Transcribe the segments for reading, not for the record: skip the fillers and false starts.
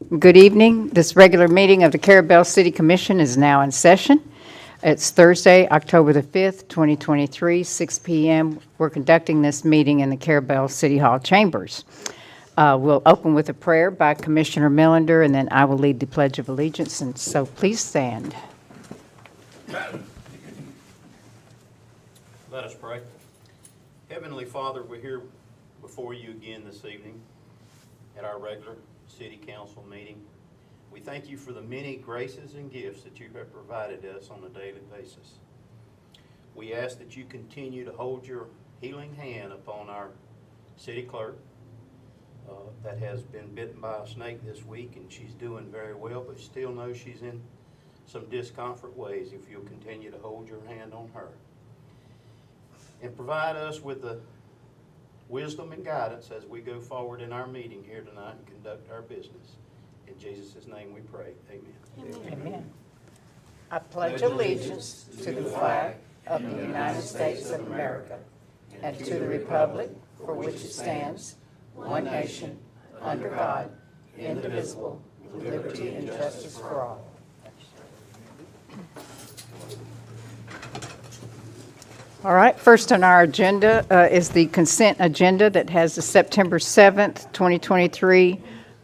Good evening. This regular meeting of the Carrabelle City Commission is now in session. It's Thursday, October the 5th, 2023, 6 p.m. We're conducting this meeting in the Carrabelle City Hall chambers. We'll open with a prayer by Commissioner Millender, and then I will lead the Pledge of Allegiance, and so please stand. Let us pray. Heavenly Father, we're here before you again this evening at our regular City Council meeting. We thank you for the many graces and gifts that you have provided us on a daily basis. We ask that you continue to hold your healing hand upon our city clerk that has been bitten by a snake this week, and she's doing very well, but still knows she's in some discomfort ways. If you'll continue to hold your hand on her and provide us with the wisdom and guidance as we go forward in our meeting here tonight and conduct our business. In Jesus' name we pray. Amen. Amen. I pledge allegiance to the flag of the United States of America and to the republic for which it stands, one nation, under God, indivisible, with liberty and justice for all. All right, first on our agenda is the consent agenda that has the September 7th, 2023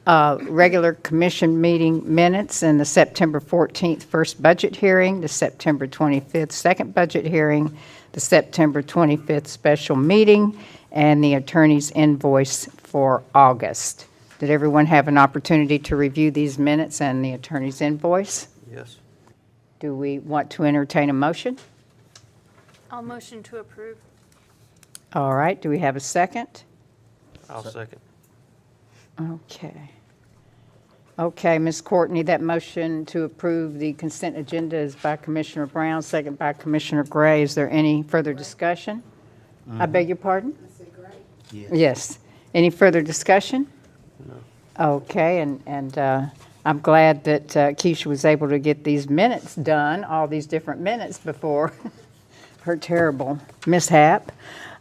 regular commission meeting minutes, and the September 14th first budget hearing, the September 25th second budget hearing, the September 25th special meeting, and the attorney's invoice for August. Did everyone have an opportunity to review these minutes and the attorney's invoice? Yes. Do we want to entertain a motion? I'll motion to approve. All right, do we have a second? I'll second. Okay, Ms. Courtney, that motion to approve the consent agenda is by Commissioner Brown, second by Commissioner Gray. Is there any further discussion? I beg your pardon? I said Gray. Yes. Any further discussion? No. Okay, and I'm glad that Keisha was able to get these minutes done, all these different minutes before her terrible mishap.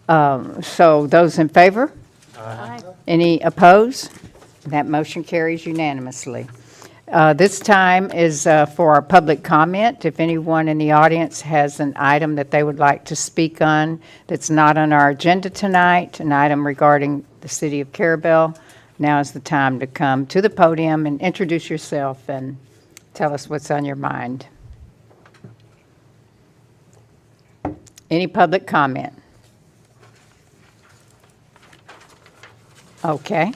So those in favor? Aye. Any opposed? That motion carries unanimously. This time is for our public comment. If anyone in the audience has an item that they would like to speak on that's not on our agenda tonight, an item regarding the city of Carrabelle, now is the time to come to the podium and introduce yourself and tell us what's on your mind. Any public comment? Okay.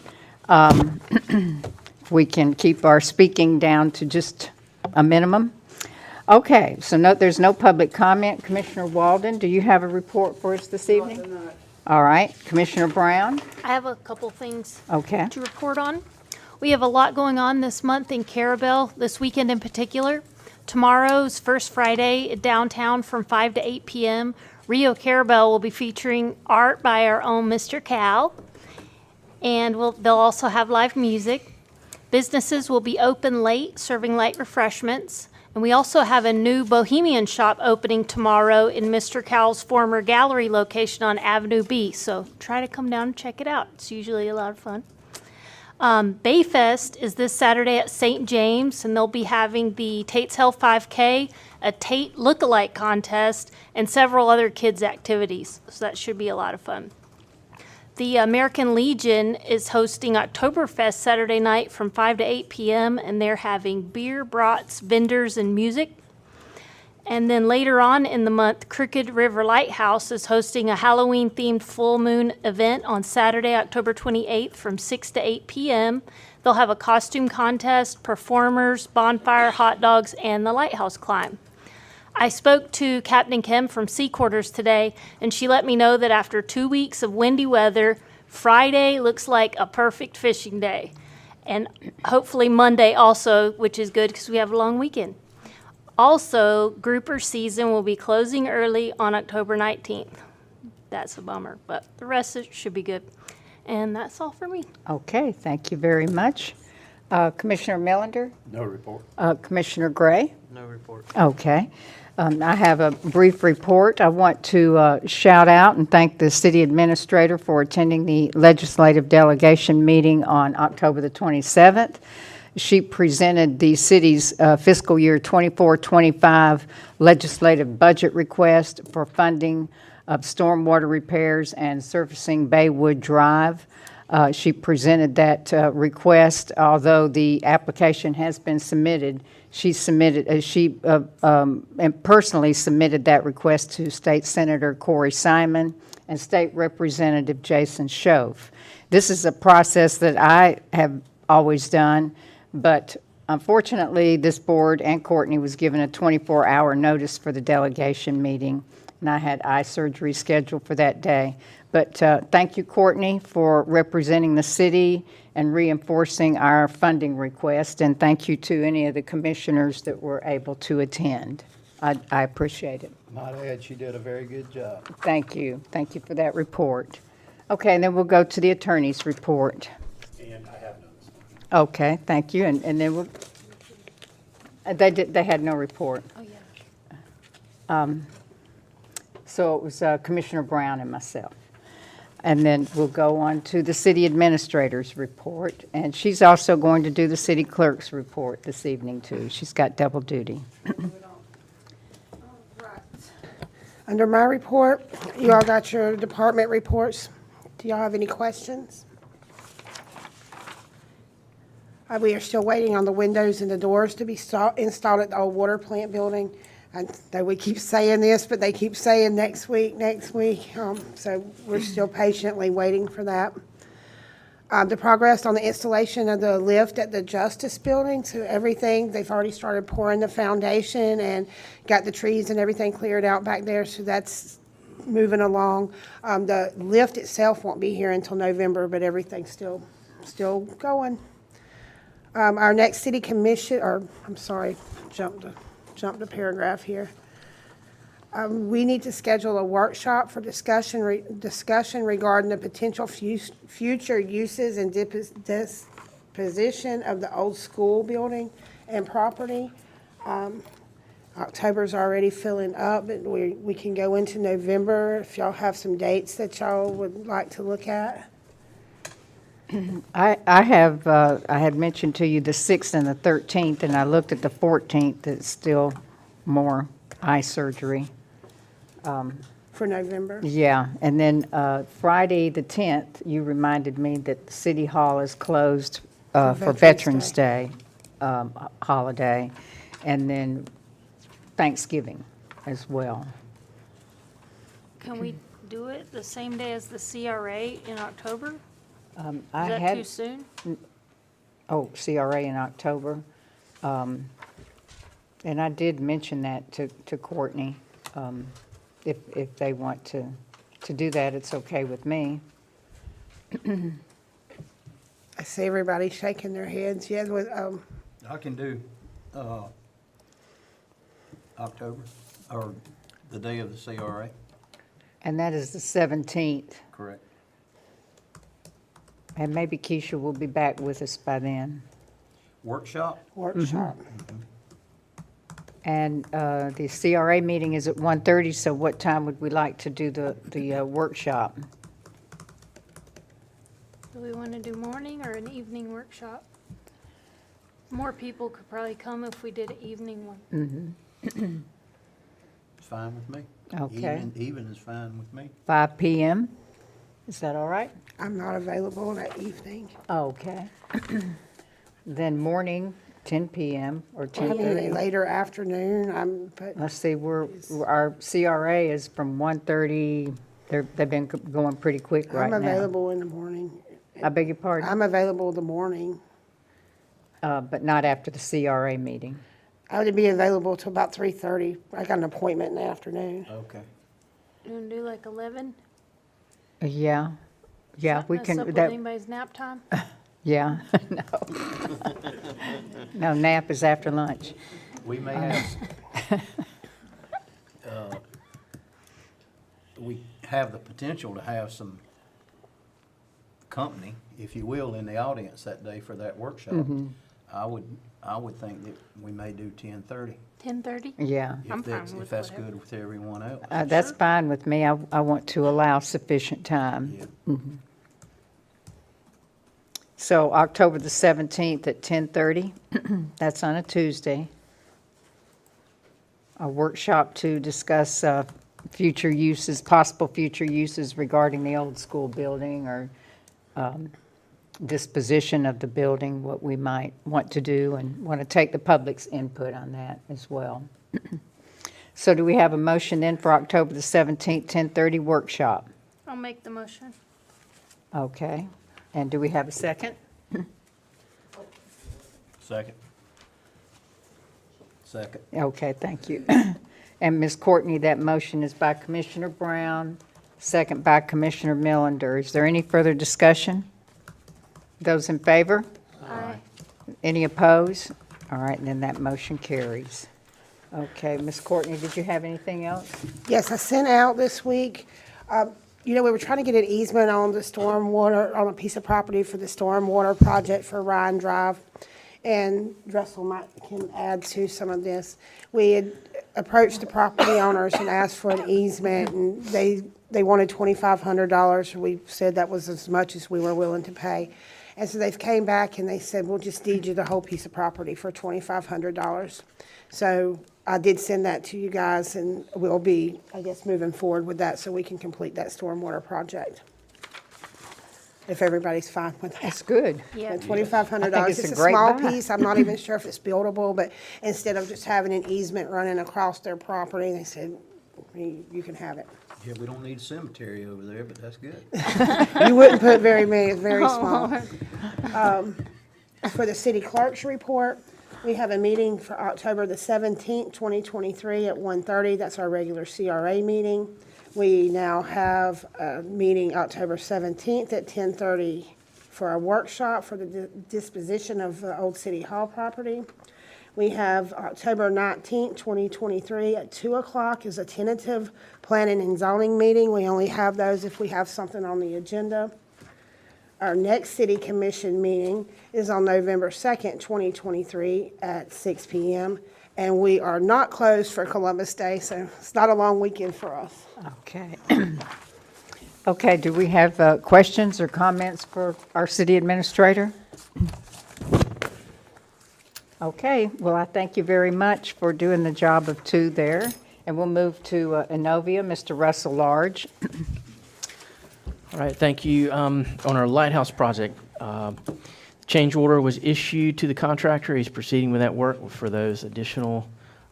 We can keep our speaking down to just a minimum. Okay, so there's no public comment. Commissioner Walden, do you have a report for us this evening? All right. Commissioner Brown? I have a couple things Okay. to report on. We have a lot going on this month in Carrabelle, this weekend in particular. Tomorrow's First Friday downtown from 5 to 8 p.m. Rio Carrabelle will be featuring art by our own Mr. Cal, and they'll also have live music. Businesses will be open late, serving light refreshments. And we also have a new Bohemian shop opening tomorrow in Mr. Cal's former gallery location on Avenue B. So try to come down and check it out. It's usually a lot of fun. Bayfest is this Saturday at St. James, and they'll be having the Tate's Hell 5K, a Tate look-alike contest, and several other kids' activities. So that should be a lot of fun. The American Legion is hosting Oktoberfest Saturday night from 5 to 8 p.m., and they're having beer, brats, vendors, and music. And then later on in the month, Crooked River Lighthouse is hosting a Halloween-themed full moon event on Saturday, October 28th from 6 to 8 p.m. They'll have a costume contest, performers, bonfire, hot dogs, and the lighthouse climb. I spoke to Captain Kim from Sea Quarters today, and she let me know that after 2 weeks of windy weather, Friday looks like a perfect fishing day. And hopefully Monday also, which is good because we have a long weekend. Also, grouper season will be closing early on October 19th. That's a bummer, but the rest of it should be good. And that's all for me. Okay, thank you very much. Commissioner Millender? No report. Commissioner Gray? No report. Okay. I have a brief report. I want to shout out and thank the city administrator for attending the legislative delegation meeting on October the 27th. She presented the city's fiscal year 24-25 legislative budget request for funding of stormwater repairs and surfacing Baywood Drive. She presented that request, although the application has been submitted. She personally submitted that request to State Senator Corey Simon and State Representative Jason Schoaf. This is a process that I have always done, but unfortunately, this board and Courtney was given a 24-hour notice for the delegation meeting, and I had eye surgery scheduled for that day. But thank you, Courtney, for representing the city and reinforcing our funding request, and thank you to any of the commissioners that were able to attend. I appreciate it. Might add, she did a very good job. Thank you. Thank you for that report. Okay, and then we'll go to the attorney's report. And I have none this morning. Okay, thank you, and then we'll, they had no report. Oh, yeah. So it was Commissioner Brown and myself. And then we'll go on to the city administrator's report, and she's also going to do the city clerk's report this evening, too. She's got double duty. Under my report, you all got your department reports. Do y'all have any questions? We are still waiting on the windows and the doors to be installed at the old water plant building. I know we keep saying this, but they keep saying next week. So we're still patiently waiting for that. The progress on the installation of the lift at the Justice Building, so everything, they've already started pouring the foundation and got the trees and everything cleared out back there, so that's moving along. The lift itself won't be here until November, but everything's still going. Our next city commission, or I'm sorry, jumped a paragraph here. We need to schedule a workshop for discussion regarding the potential future uses and disposition of the old school building and property. October's already filling up, but we can go into November if y'all have some dates that y'all would like to look at. I had mentioned to you the 6th and the 13th, and I looked at the 14th. It's still more eye surgery. For November? Yeah, and then Friday the 10th, you reminded me that the City Hall is closed for Veterans Day holiday, and then Thanksgiving as well. Can we do it the same day as the CRA in October? I Is that had too soon? CRA in October, and I did mention that to Courtney. If they want to do that, it's okay with me. I see everybody shaking their heads. Yeah, with, I can do October, or the day of the CRA, And that is the 17th. correct? And maybe Keisha will be back with us by then. Workshop? workshop. And the CRA meeting is at 1:30, so what time would we like to do the workshop? Do we want to do morning or an evening workshop? More people could probably come if we did an evening one. It's fine with me. Okay. Even is fine with me. 5 p.m.? Is that all right? I'm not available that evening. Okay. Then morning, 10 p.m. or I mean, 10:30. later afternoon, but Let's see, our CRA is from 1:30. They've been going pretty quick right I'm now. available in the morning. I beg your pardon? I'm available in the morning. But not after the CRA meeting. I would be available till about 3:30. I got an appointment in the afternoon. Okay. You want to do like 11? Yeah, we Mess can, up with that, anybody's nap time? yeah, no. No, nap is after lunch. We may have, we have the potential to have some company, if you will, in the audience that day for that workshop. I would think that we may do 10:30. 10:30? Yeah, I'm fine with If that's whatever. good with everyone else. that's fine with me. I want to allow sufficient time. Yeah. So October the 17th at 10:30, that's on a Tuesday. A workshop to discuss future uses, possible future uses regarding the old school building or disposition of the building, what we might want to do, and want to take the public's input on that as well. So do we have a motion then for October the 17th, 10:30 workshop? I'll make the motion. Okay. And do we have a second? Second. Second. Okay, thank you. And Ms. Courtney, that motion is by Commissioner Brown, second by Commissioner Millender. Is there any further discussion? Those in favor? Aye. Any opposed? All right, and then that motion carries. Okay, Ms. Courtney, did you have anything else? Yes, I sent out this week, we were trying to get an easement on the stormwater, on a piece of property for the stormwater project for Ryan Drive. And Russell can add to some of this. We had approached the property owners and asked for an easement, and they wanted $2,500. We said that was as much as we were willing to pay. And so they came back and they said, we'll just deed you the whole piece of property for $2,500. So I did send that to you guys, and we'll be, I guess, moving forward with that so we can complete that stormwater project. If everybody's fine with that. That's good. Yeah. $2,500. I think it's It's a a great small buy. piece. I'm not even sure if it's buildable, but instead of just having an easement running across their property, they said, you can have it. Yeah, we don't need cemetery over there, but that's good. You wouldn't put very many, it's very small. For the city clerk's report, we have a meeting for October the 17th, 2023 at 1:30. That's our regular CRA meeting. We now have a meeting October 17th at 10:30 for a workshop for the disposition of the old City Hall property. We have October 19th, 2023 at 2 o'clock is a tentative planning and zoning meeting. We only have those if we have something on the agenda. Our next city commission meeting is on November 2nd, 2023 at 6 p.m. And we are not closed for Columbus Day, so it's not a long weekend for us. Okay. Okay, do we have questions or comments for our city administrator? Okay, well, I thank you very much for doing the job of two there. And we'll move to Innovia, Mr. Russell Large. All right, thank you. On our lighthouse project, change order was issued to the contractor. He's proceeding with that work for those additional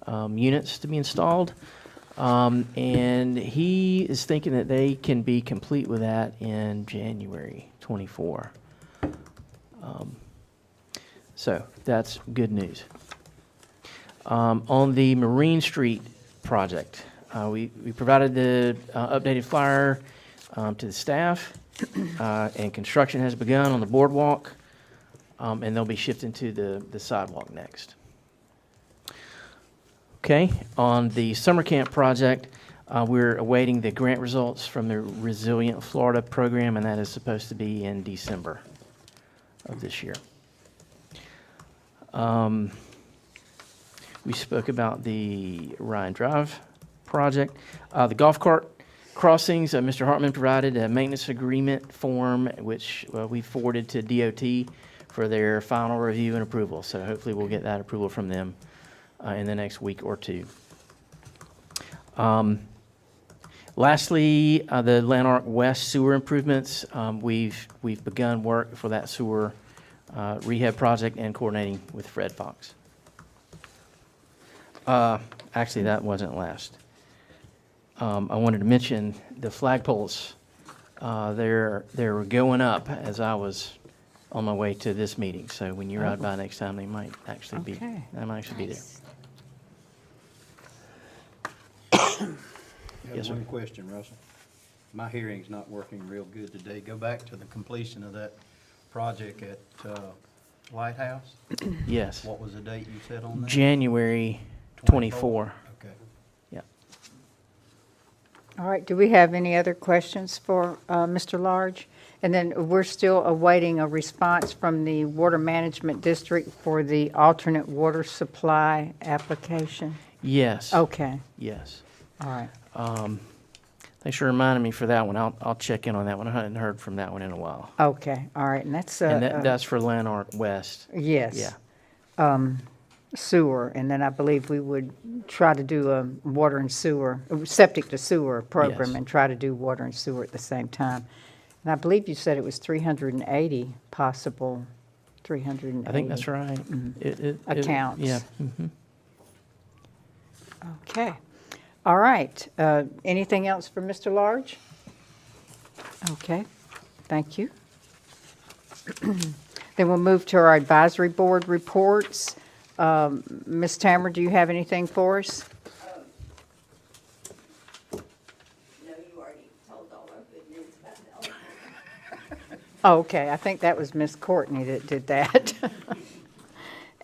units to be installed. And he is thinking that they can be complete with that in January 24. So that's good news. On the Marine Street project, we provided the updated flyer to the staff, and construction has begun on the boardwalk, and they'll be shifting to the sidewalk next. Okay, on the summer camp project, we're awaiting the grant results from the Resilient Florida program, and that is supposed to be in December of this year. We spoke about the Ryan Drive project. The golf cart crossings, Mr. Hartman provided a maintenance agreement form, which we forwarded to DOT for their final review and approval. So hopefully we'll get that approval from them in the next week or two. Lastly, the Lanark West sewer improvements. We've begun work for that sewer rehab project and coordinating with Fred Fox. Actually, that wasn't last. I wanted to mention the flagpoles. They're going up as I was on my way to this meeting. So when you ride by next time, they might actually be. Okay. They might actually be there. I Yes, have sir. one question, Russell. My hearing's not working real good today. Go back to the completion of that project at Lighthouse. Yes. What was the date you said on that? January 24. Okay. Yeah. All right, do we have any other questions for Mr. Large? And then we're still awaiting a response from the Water Management District for the alternate water supply application. Yes. Okay, Yes. all right. Thanks for reminding me for that one. I'll check in on that one. I hadn't heard from that one in a while. Okay, all right, and that's, And that's for Lanark West. yes. Yeah. Sewer, and then I believe we would try to do a water and sewer, septic to sewer program Yes. and try to do water and sewer at the same time. And I believe you said it was 380 possible, 380. I think that's right. Accounts. Yeah. Mhm. Okay. All right. Anything else for Mr. Large? Okay. Thank you. Then we'll move to our advisory board reports. Ms. Tammer, do you have anything for us? No, you already told all our good news about the elephant. Oh, okay. I think that was Miss Courtney that did that.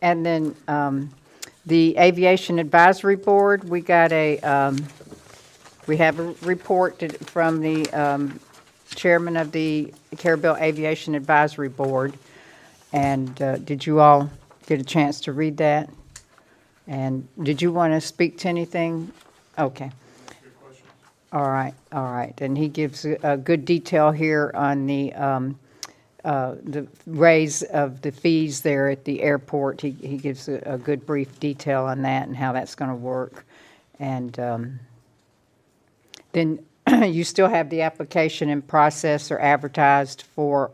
And then the Aviation Advisory Board, we got we have a report from the chairman of the Carrabelle Aviation Advisory Board. And did you all get a chance to read that? And did you want to speak to anything? Okay. All right, all right. And he gives a good detail here on the raise of the fees there at the airport. He gives a good brief detail on that and how that's going to work. And then you still have the application in process or advertised for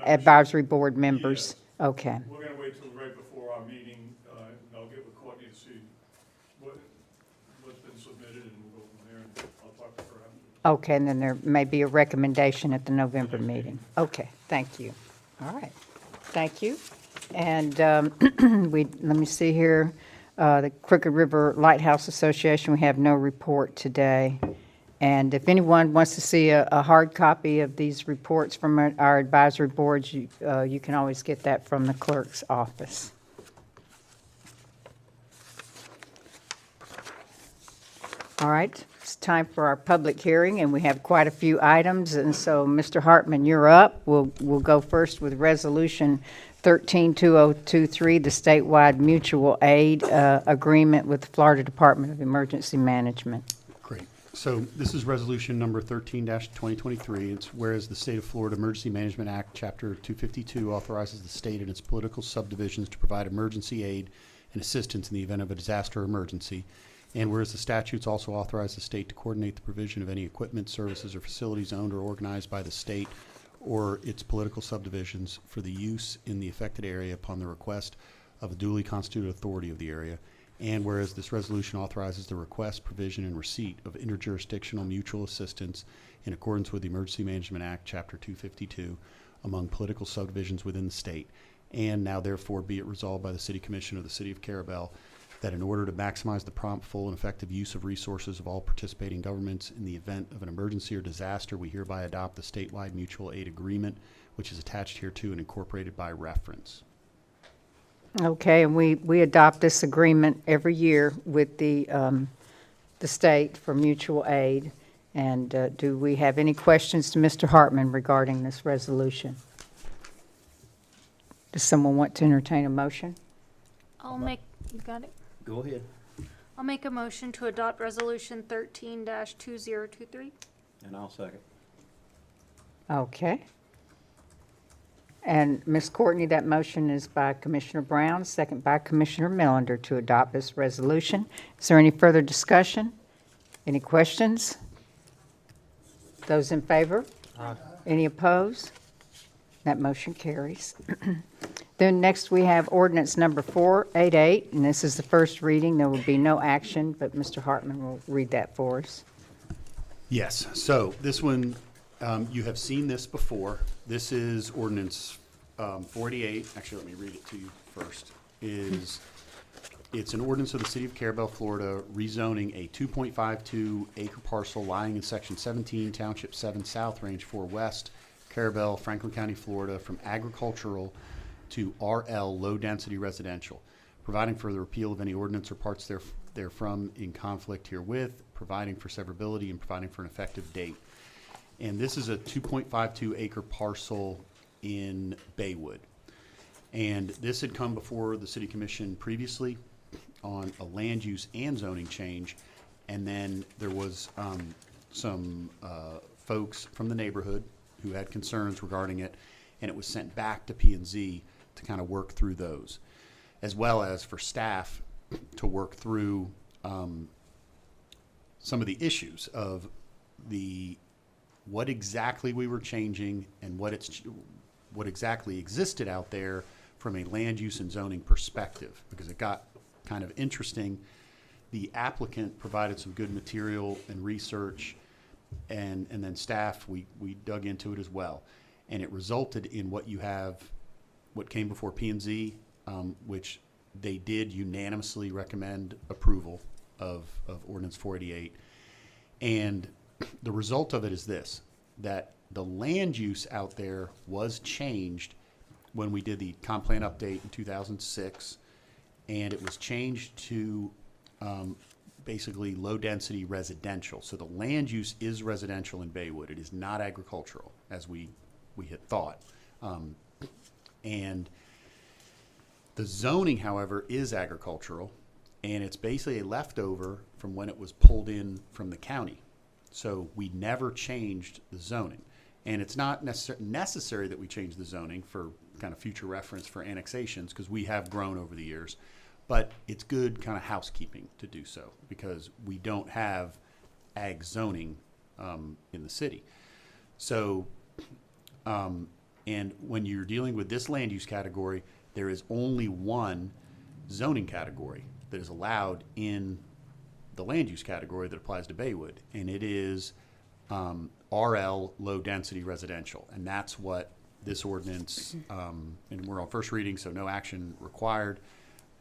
advisory board members? Okay. We're gonna wait till right before our meeting, and I'll get with Courtney to see what's been submitted, and we'll go from there, and I'll talk to her after. Okay, and then there may be a recommendation at the November meeting. Okay, thank you. All right, thank you. And let me see here, the Crooked River Lighthouse Association, we have no report today. And if anyone wants to see a hard copy of these reports from our advisory boards, you can always get that from the clerk's office. All right, it's time for our public hearing, and we have quite a few items. And so, Mr. Hartman, you're up. We'll go first with Resolution 13-2023, the statewide mutual aid agreement with the Florida Department of Emergency Management. Great. So this is resolution number 13-2023. It's whereas the State of Florida Emergency Management Act, Chapter 252, authorizes the state and its political subdivisions to provide emergency aid and assistance in the event of a disaster or emergency. And whereas the statutes also authorize the state to coordinate the provision of any equipment, services, or facilities owned or organized by the state or its political subdivisions for the use in the affected area upon the request of a duly constituted authority of the area. And whereas this resolution authorizes the request, provision, and receipt of interjurisdictional mutual assistance in accordance with the Emergency Management Act, Chapter 252, among political subdivisions within the state. And now therefore be it resolved by the City Commission of the City of Carrabelle that in order to maximize the prompt, full, and effective use of resources of all participating governments in the event of an emergency or disaster, we hereby adopt the statewide mutual aid agreement, which is attached hereto and incorporated by reference. Okay, and we adopt this agreement every year with the state for mutual aid. And do we have any questions to Mr. Hartman regarding this resolution? Does someone want to entertain a motion? You got it? Go ahead. I'll make a motion to adopt Resolution 13-2023. And I'll second. Okay. And Ms. Courtney, that motion is by Commissioner Brown, second by Commissioner Melander to adopt this resolution. Is there any further discussion? Any questions? Those in favor? Aye. Any opposed? That motion carries. Then next we have ordinance number 488, and this is the first reading. There will be no action, but Mr. Hartman will read that for us. Yes, so this one, you have seen this before. This is ordinance 48. Actually, let me read it to you first. It's an ordinance of the City of Carrabelle, Florida, rezoning a 2.52 acre parcel lying in Section 17, Township 7 South, Range 4 West, Carrabelle, Franklin County, Florida, from agricultural to RL, low-density residential, providing for the repeal of any ordinance or parts therefrom in conflict herewith, providing for severability, and providing for an effective date. And this is a 2.52 acre parcel in Baywood. And this had come before the City Commission previously on a land use and zoning change. And then there was some folks from the neighborhood who had concerns regarding it, and it was sent back to P&Z to kind of work through those, as well as for staff to work through some of the issues of what exactly we were changing and what exactly existed out there from a land use and zoning perspective, because it got kind of interesting. The applicant provided some good material and research, and then staff, we dug into it as well. And it resulted in what came before P&Z, which they did unanimously recommend approval of ordinance 488. And the result of it is this, that the land use out there was changed when we did the comp plan update in 2006, and it was changed to basically low-density residential. So the land use is residential in Baywood. It is not agricultural, as we had thought. And the zoning, however, is agricultural, and it's basically a leftover from when it was pulled in from the county. So we never changed the zoning. And it's not necessary that we change the zoning for kind of future reference for annexations, because we have grown over the years. But it's good kind of housekeeping to do so, because we don't have ag zoning in the city. So, and when you're dealing with this land use category, there is only one zoning category that is allowed in the land use category that applies to Baywood, and it is RL, low density residential. And that's what this ordinance, and we're on first reading, so no action required.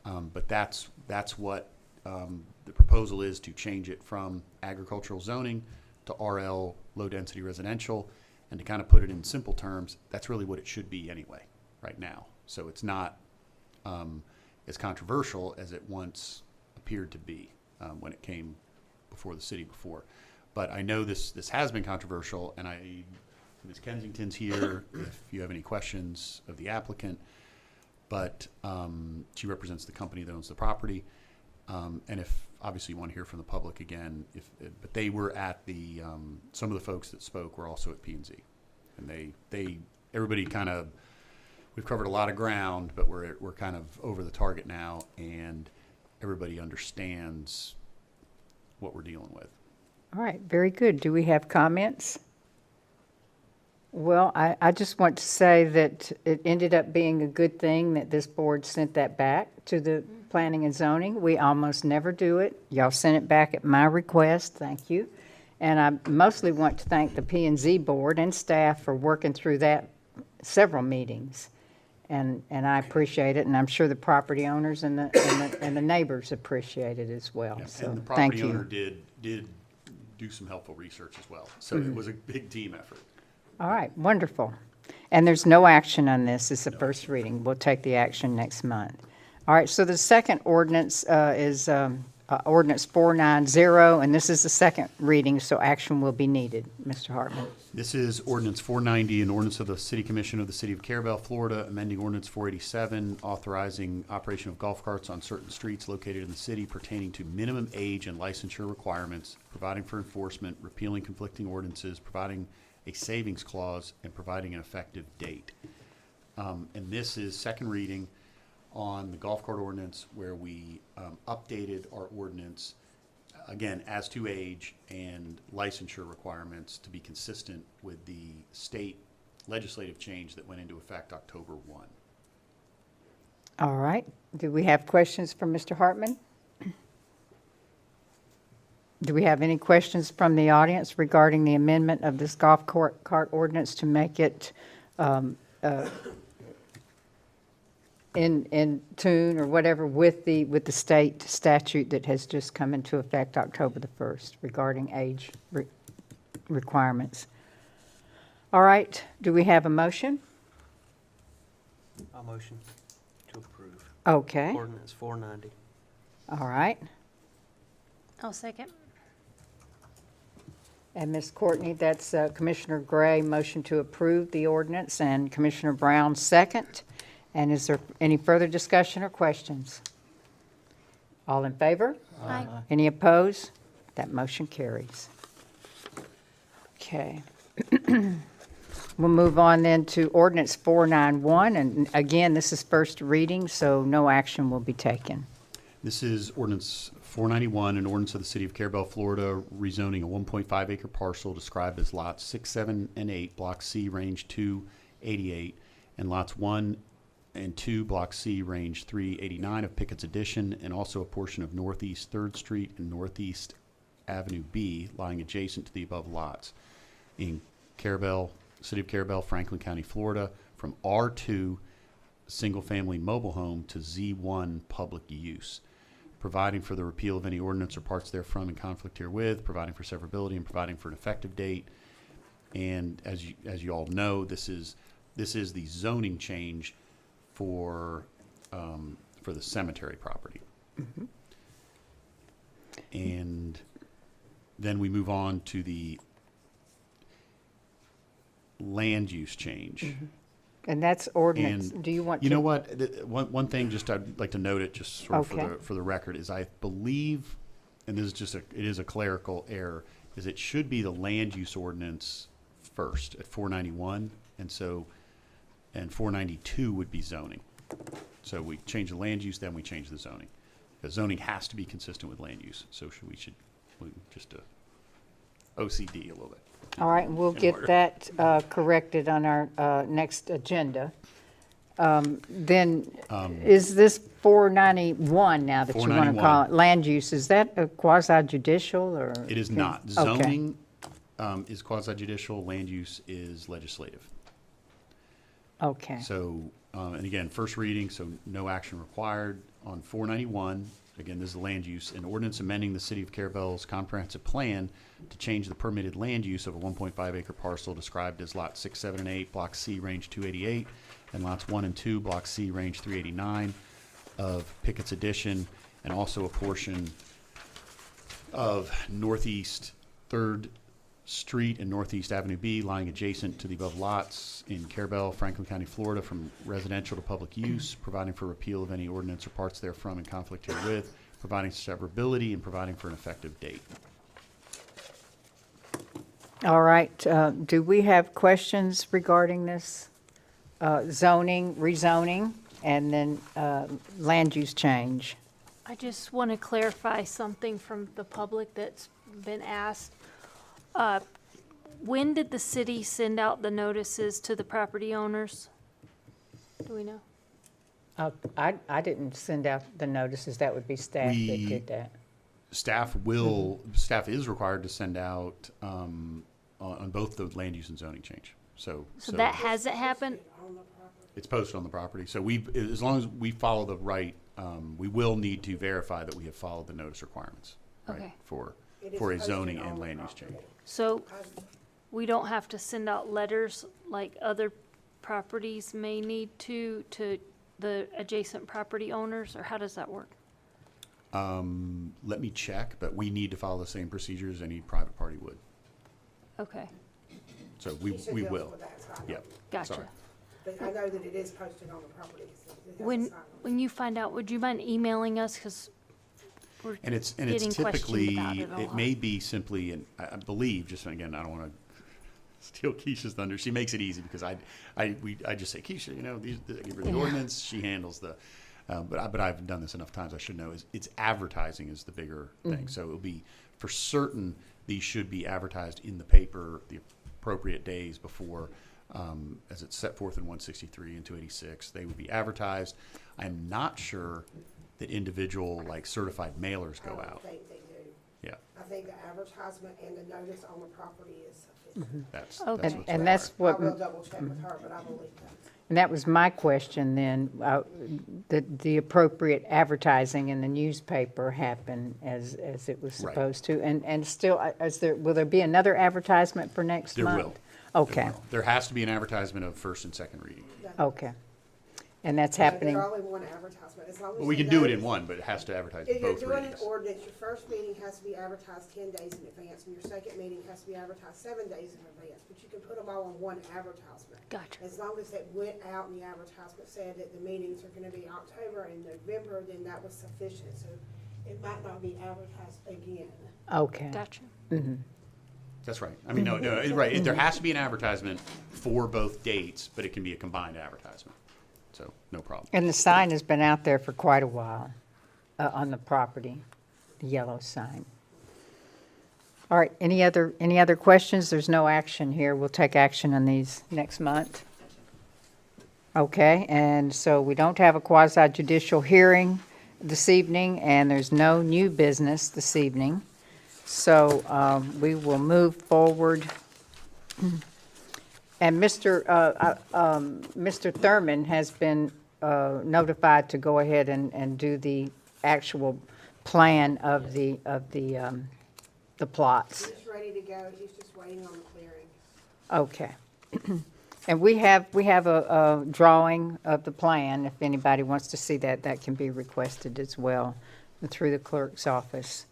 But that's what the proposal is, to change it from agricultural zoning to RL, low density residential. And to kind of put it in simple terms, that's really what it should be anyway, right now. So it's not as controversial as it once appeared to be when it came before the city before. But I know this has been controversial, and Ms. Kensington's here if you have any questions of the applicant. But she represents the company that owns the property. And if obviously you want to hear from the public again, but they were at the some of the folks that spoke were also at P&Z, and everybody kind of, we've covered a lot of ground, but we're kind of over the target now, and everybody understands what we're dealing with. All right, very good. Do we have comments? Well, I just want to say that it ended up being a good thing that this board sent that back to the planning and zoning. We almost never do it. Y'all sent it back at my request. Thank you. And I mostly want to thank the P&Z board and staff for working through that several meetings. And I appreciate it, and I'm sure the property owners and the neighbors appreciate it as well. Yeah, So and the thank property you. owner did do some helpful research as well. So it was a big team effort. All right, wonderful. And there's no action on this. It's the first reading. We'll take the action next month. All right, so the second ordinance is ordinance 490, and this is the second reading, so action will be needed. Mr. Hartman. This is ordinance 490, an ordinance of the City Commission of the City of Carrabelle, Florida, amending ordinance 487, authorizing operation of golf carts on certain streets located in the city pertaining to minimum age and licensure requirements, providing for enforcement, repealing conflicting ordinances, providing a savings clause, and providing an effective date. And this is second reading on the golf cart ordinance, where we updated our ordinance, again, as to age and licensure requirements to be consistent with the state legislative change that went into effect October 1. All right. Do we have questions from Mr. Hartman? Do we have any questions from the audience regarding the amendment of this golf cart ordinance to make it in tune or whatever with the state statute that has just come into effect October the 1st regarding age requirements? All right. Do we have a motion? I'll motion to approve. Okay. Ordinance 490. All right. I'll second. And Ms. Courtney, that's Commissioner Gray motion to approve the ordinance and Commissioner Brown second. And is there any further discussion or questions? All in favor? Aye. Any opposed? That motion carries. Okay. We'll move on then to ordinance 491, and again, this is first reading, so no action will be taken. This is ordinance 491, an ordinance of the City of Carrabelle, Florida, rezoning a 1.5 acre parcel described as lots 6, 7, and 8, Block C, Range 288, and lots 1 and 2, Block C, Range 389 of Pickett's Addition, and also a portion of Northeast 3rd Street and Northeast Avenue B lying adjacent to the above lots in Carrabelle, City of Carrabelle, Franklin County, Florida, from R2 single-family mobile home to Z1 public use, providing for the repeal of any ordinance or parts therefrom in conflict herewith, providing for severability, and providing for an effective date. And as you all know, this is the zoning change for the cemetery property. Mm-hmm. And then we move on to the land use change. Mm-hmm. And that's ordinance. And Do you want to? You know what? One thing, just I'd like to note it, just sort of Okay. for the record, is I believe, and this is just it is a clerical error, is it should be the land use ordinance first at 491, and 492 would be zoning. So we change the land use, then we change the zoning, because zoning has to be consistent with land use. So we should just OCD a little bit. All right, we'll in get order. that corrected on our next agenda. Then, is this 491 now that you want to 491. call it land use? Is that a quasi judicial or? It is not. Okay. Zoning is quasi judicial. Land use is legislative. Okay, So, and again, first reading, so no action required. On 491, again, this is land use, an ordinance amending the City of Carrabelle's comprehensive plan to change the permitted land use of a 1.5 acre parcel described as lots 6, 7, and 8, Block C, Range 288, and lots 1 and 2, Block C, Range 389 of Pickett's Addition, and also a portion of Northeast 3rd Street and Northeast Avenue B lying adjacent to the above lots in Carrabelle, Franklin County, Florida, from residential to public use, providing for repeal of any ordinance or parts therefrom in conflict herewith, providing severability, and providing for an effective date. all right. Do we have questions regarding this zoning, rezoning, and then land use change? I just want to clarify something from the public that's been asked. When did the city send out the notices to the property owners? Do we know? I didn't send out the notices. That would be staff that We- did that. Staff is required to send out on both the land use and zoning change. So That hasn't happened? it's posted on the property. So as long as we follow the right, we will need to verify that we have followed the notice requirements, right? Okay. For It is a posted zoning on and the land use property. change. So we don't have to send out letters like other properties may need to the adjacent property owners, or how does that work? Let me check, but we need to follow the same procedures any private party would. Okay, So He should we deal will. with that, so I know. Yep. gotcha. Sorry. But I know that it is posted on the property. So it has a When, sign on it. when you find out, would you mind emailing us? Because we're And it's getting typically, questioned about it a it lot. may be simply, and I believe, just again, I don't want to steal Keisha's thunder. She makes it easy because I just say, Keisha, I give her the Yeah. ordinance, she handles the, but I've done this enough times, I should know, it's advertising is the bigger thing. So it'll be, for certain, these should be advertised in the paper the appropriate days before, as it's set forth in 163 and 286, they would be advertised. I'm not sure that individual, like, certified mailers go I don't out. think they do. Yeah, I think the advertisement and the notice on the property is sufficient. that's Okay. what's And that's required. I what, will double check with her, but I believe that. and that was my question then. The appropriate advertising in the newspaper happened as it was Right. supposed to? And still, will there be another advertisement for next There month? will. Okay, There will. There has to be an advertisement of first and second reading. okay. And that's happening, There's only one advertisement, as long as. Well, we you can do it in notice- one, but it has to advertise If you're both doing an readings. ordinance, your first meeting has to be advertised 10 days in advance, and your second meeting has to be advertised 7 days in advance, but you can put them all on one advertisement. Gotcha. As long as it went out and the advertisement said that the meetings are gonna be October and November, then that was sufficient, so it might not be advertised again. okay. Gotcha. That's right. I mean, no, right. There has to be an advertisement for both dates, but it can be a combined advertisement. So, no problem. And the sign has been out there for quite a while on the property, the yellow sign. All right, any other questions? There's no action here. We'll take action on these next month. Okay, and so we don't have a quasi judicial hearing this evening, and there's no new business this evening. So we will move forward. And Mr. Thurman has been notified to go ahead and do the actual plan of the plots. He's ready to go, he's just waiting on the clearing. Okay. And we have a drawing of the plan. If anybody wants to see that, that can be requested as well through the clerk's office.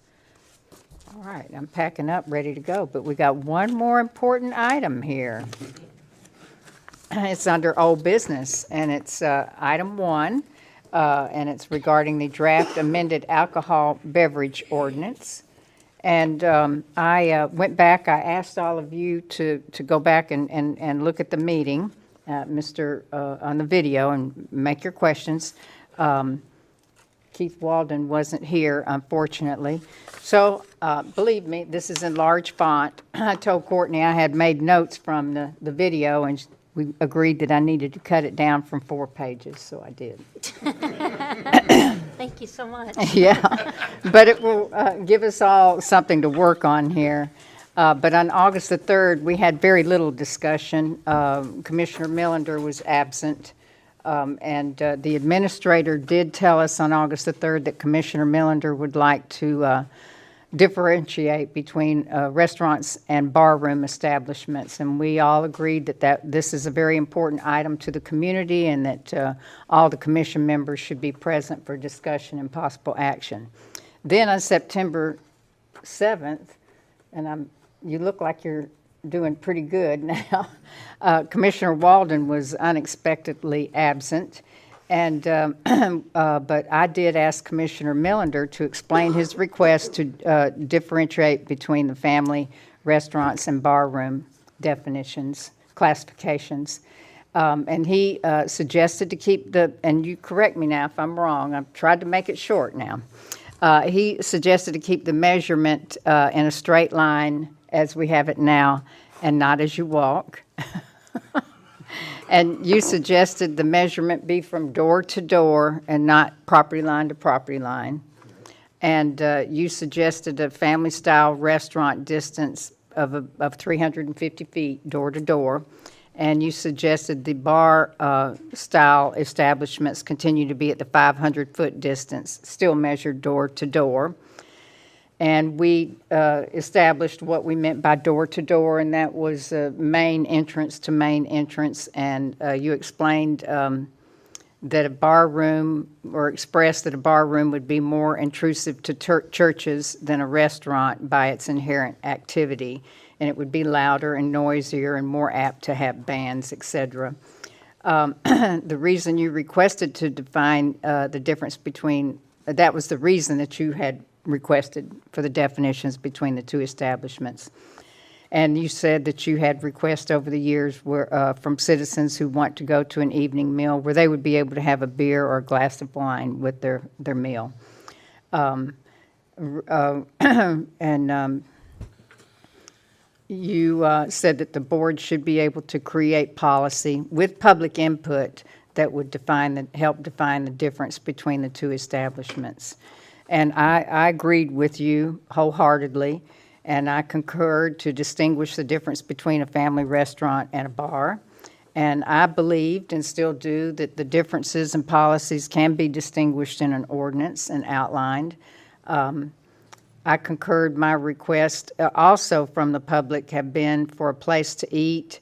All right, I'm packing up, ready to go, but we got one more important item here. It's under old business, and it's item 1, and it's regarding the draft amended alcohol beverage ordinance. And I went back, I asked all of you to go back and look at the meeting, on the video, and make your questions. Keith Walden wasn't here, unfortunately. So, believe me, this is in large font. I told Courtney I had made notes from the video, and we agreed that I needed to cut it down from 4 pages, so I did. Thank you so much. Yeah, but it will give us all something to work on here. But on August the 3rd, we had very little discussion. Commissioner Millender was absent. And the administrator did tell us on August the 3rd that Commissioner Millender would like to differentiate between restaurants and barroom establishments. And we all agreed that this is a very important item to the community, and that all the commission members should be present for discussion and possible action. Then on September 7th, and you look like you're doing pretty good now. Commissioner Walden was unexpectedly absent, and but I did ask Commissioner Millender to explain his request to differentiate between the family restaurants and barroom definitions, classifications. And he suggested to keep and you correct me now if I'm wrong, I've tried to make it short now. He suggested to keep the measurement in a straight line as we have it now, and not as you walk. And you suggested the measurement be from door to door and not property line to property line. And you suggested a family-style restaurant distance of 350 feet door to door. And you suggested the bar-style establishments continue to be at the 500-foot distance, still measured door to door. And we established what we meant by door-to-door, and that was main entrance to main entrance. And you explained that a bar room, or expressed that a bar room would be more intrusive to churches than a restaurant by its inherent activity, and it would be louder and noisier and more apt to have bands, etc. The reason you requested to define the difference between, that was the reason that you had requested for the definitions between the two establishments. And you said that you had requests over the years from citizens who want to go to an evening meal where they would be able to have a beer or a glass of wine with their meal. You said that the board should be able to create policy with public input that would help define the difference between the two establishments. And I agreed with you wholeheartedly, and I concurred to distinguish the difference between a family restaurant and a bar. And I believed, and still do, that the differences in policies can be distinguished in an ordinance and outlined. I concurred. My request also from the public have been for a place to eat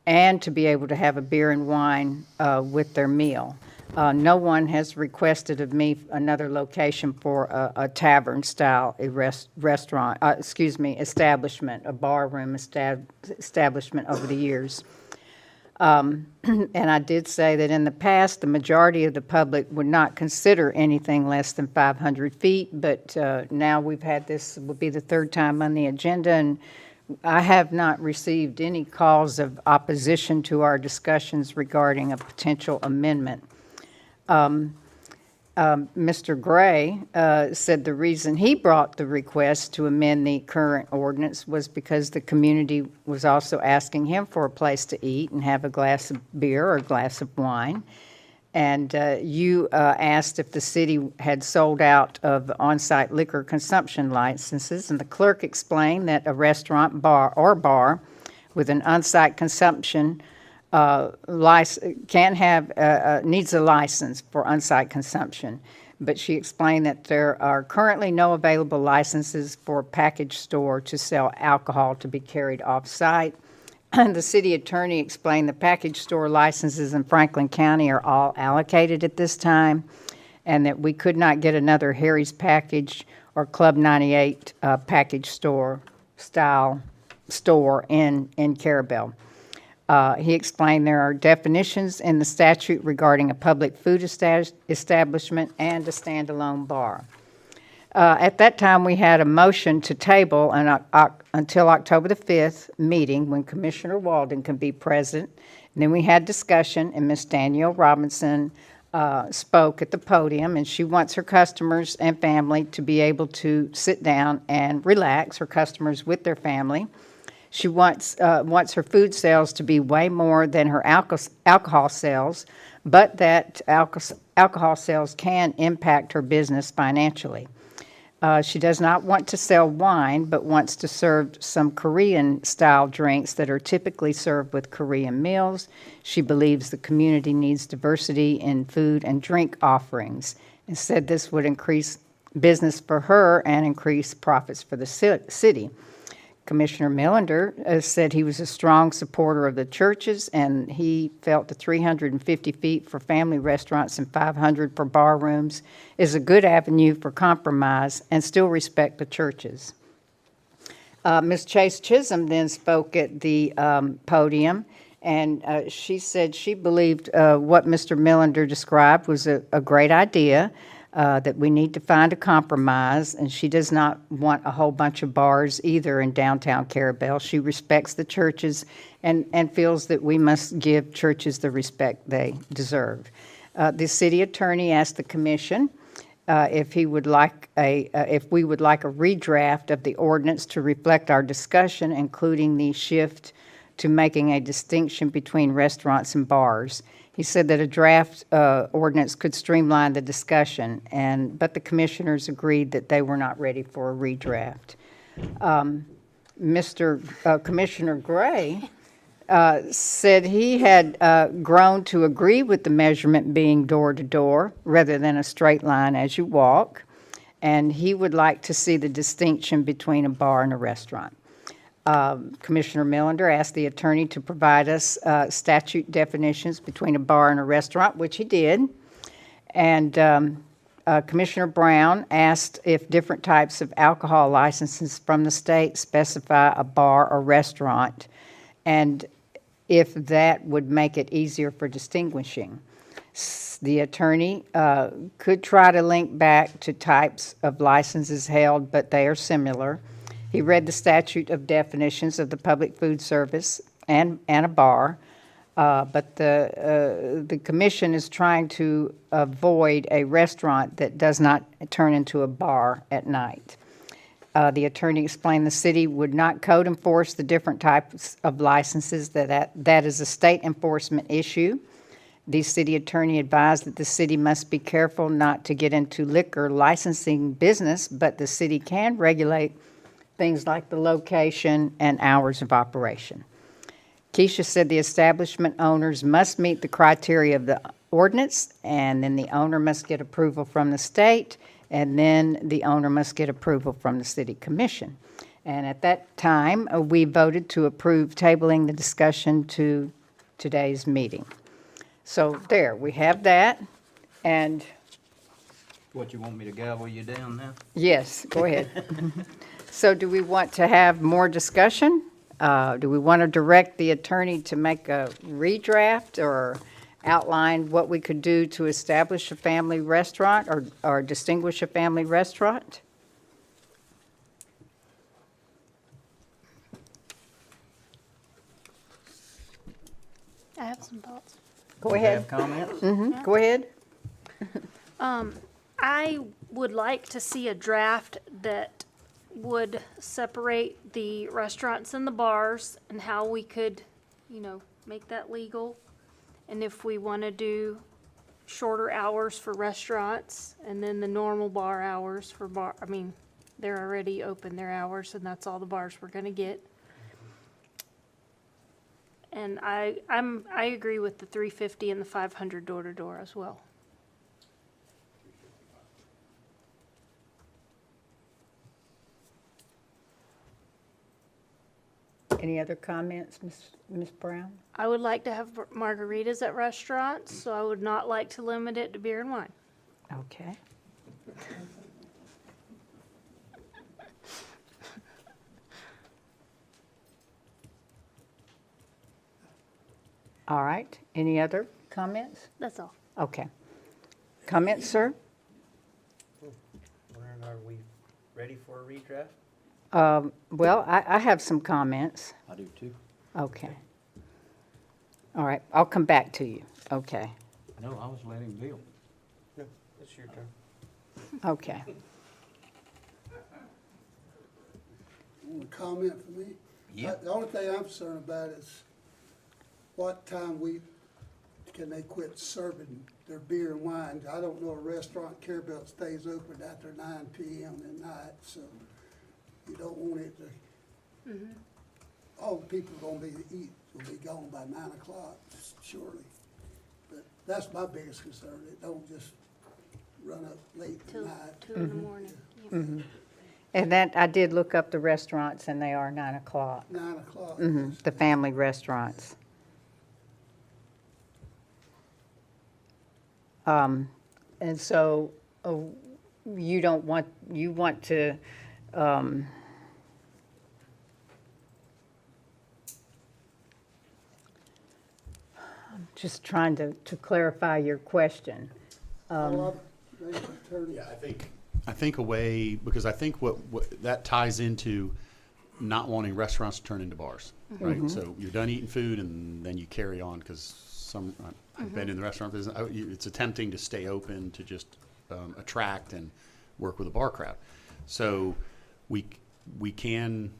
and to be able to have a beer and wine with their meal. No one has requested of me another location for a tavern-style establishment, a bar room establishment over the years. And I did say that in the past, the majority of the public would not consider anything less than 500 feet, but now we've had this, will be the third time on the agenda, and I have not received any calls of opposition to our discussions regarding a potential amendment. Mr. Gray said the reason he brought the request to amend the current ordinance was because the community was also asking him for a place to eat and have a glass of beer or a glass of wine. And you asked if the city had sold out of on-site liquor consumption licenses, and the clerk explained that a restaurant, bar with an on-site consumption needs a license for on-site consumption. But she explained that there are currently no available licenses for a package store to sell alcohol to be carried off-site. The city attorney explained the package store licenses in Franklin County are all allocated at this time, and that we could not get another Harry's Package or Club 98 package store style store in Carrabelle. He explained there are definitions in the statute regarding a public food establishment and a standalone bar. At that time, we had a motion to table until October the 5th meeting when Commissioner Walden can be present. And then we had discussion, and Ms. Danielle Robinson spoke at the podium, and she wants her customers and family to be able to sit down and relax, her customers with their family. She wants her food sales to be way more than her alcohol sales, but that alcohol sales can impact her business financially. She does not want to sell wine, but wants to serve some Korean-style drinks that are typically served with Korean meals. She believes the community needs diversity in food and drink offerings, and said this would increase business for her and increase profits for the city. Commissioner Millender said he was a strong supporter of the churches, and he felt the 350 feet for family restaurants and 500 for bar rooms is a good avenue for compromise and still respect the churches. Ms. Chase Chisholm then spoke at the podium, and she said she believed what Mr. Millender described was a great idea. That we need to find a compromise, and she does not want a whole bunch of bars either in downtown Carrabelle. She respects the churches and feels that we must give churches the respect they deserve. The city attorney asked the commission if we would like a redraft of the ordinance to reflect our discussion, including the shift to making a distinction between restaurants and bars. He said that a draft ordinance could streamline the discussion, but the commissioners agreed that they were not ready for a redraft. Commissioner Gray said he had grown to agree with the measurement being door to door rather than a straight line as you walk, and he would like to see the distinction between a bar and a restaurant. Commissioner Millender asked the attorney to provide us statute definitions between a bar and a restaurant, which he did. And Commissioner Brown asked if different types of alcohol licenses from the state specify a bar or restaurant, and if that would make it easier for distinguishing. The attorney could try to link back to types of licenses held, but they are similar. He read the statute of definitions of the public food service and a bar, but the commission is trying to avoid a restaurant that does not turn into a bar at night. The attorney explained the city would not code enforce the different types of licenses, that is a state enforcement issue. The city attorney advised that the city must be careful not to get into liquor licensing business, but the city can regulate things like the location and hours of operation. Keisha said the establishment owners must meet the criteria of the ordinance, and then the owner must get approval from the state, and then the owner must get approval from the city commission. And at that time, we voted to approve tabling the discussion to today's meeting. So there, we have that, and What, you want me to gavel you down now? yes, go ahead. So do we want to have more discussion? Do we want to direct the attorney to make a redraft or outline what we could do to establish a family restaurant or distinguish a family restaurant? I have some thoughts. Go You ahead. have comments? Go ahead. I would like to see a draft that would separate the restaurants and the bars and how we could, make that legal. And if we want to do shorter hours for restaurants and then the normal bar hours for they're already open their hours and that's all the bars we're going to get. And I agree with the 350 and the 500 door to door as well. Any other comments, Ms. Brown? I would like to have margaritas at restaurants, so I would not like to limit it to beer and wine. Okay. All right. Any other comments? That's all. Okay. Comments, sir? Wondering, are we ready for a redraft? Well, I have some comments. I do too. Okay. All right, I'll come back to you. Okay, No, I was letting Bill. No, it's your turn. okay. Want to comment for me? Yeah. The only thing I'm concerned about is what time can they quit serving their beer and wine? I don't know a restaurant, Carrabelle stays open after 9 p.m. at night, so you don't want it to, all the people will be gone by 9 o'clock, surely. But that's my biggest concern, it don't just run up late at Till night. 2 in the morning. Yeah. And that, I did look up the restaurants, and they are 9 o'clock, 9 o'clock. the family restaurants. And so, you want to, I'm just trying to clarify your question. Well, they turn it- Yeah, I think a way, because I think what that ties into not wanting restaurants to turn into bars, right? So you're done eating food and then you carry on, because I've been in the restaurant business, it's attempting to stay open to just attract and work with a bar crowd. So we can,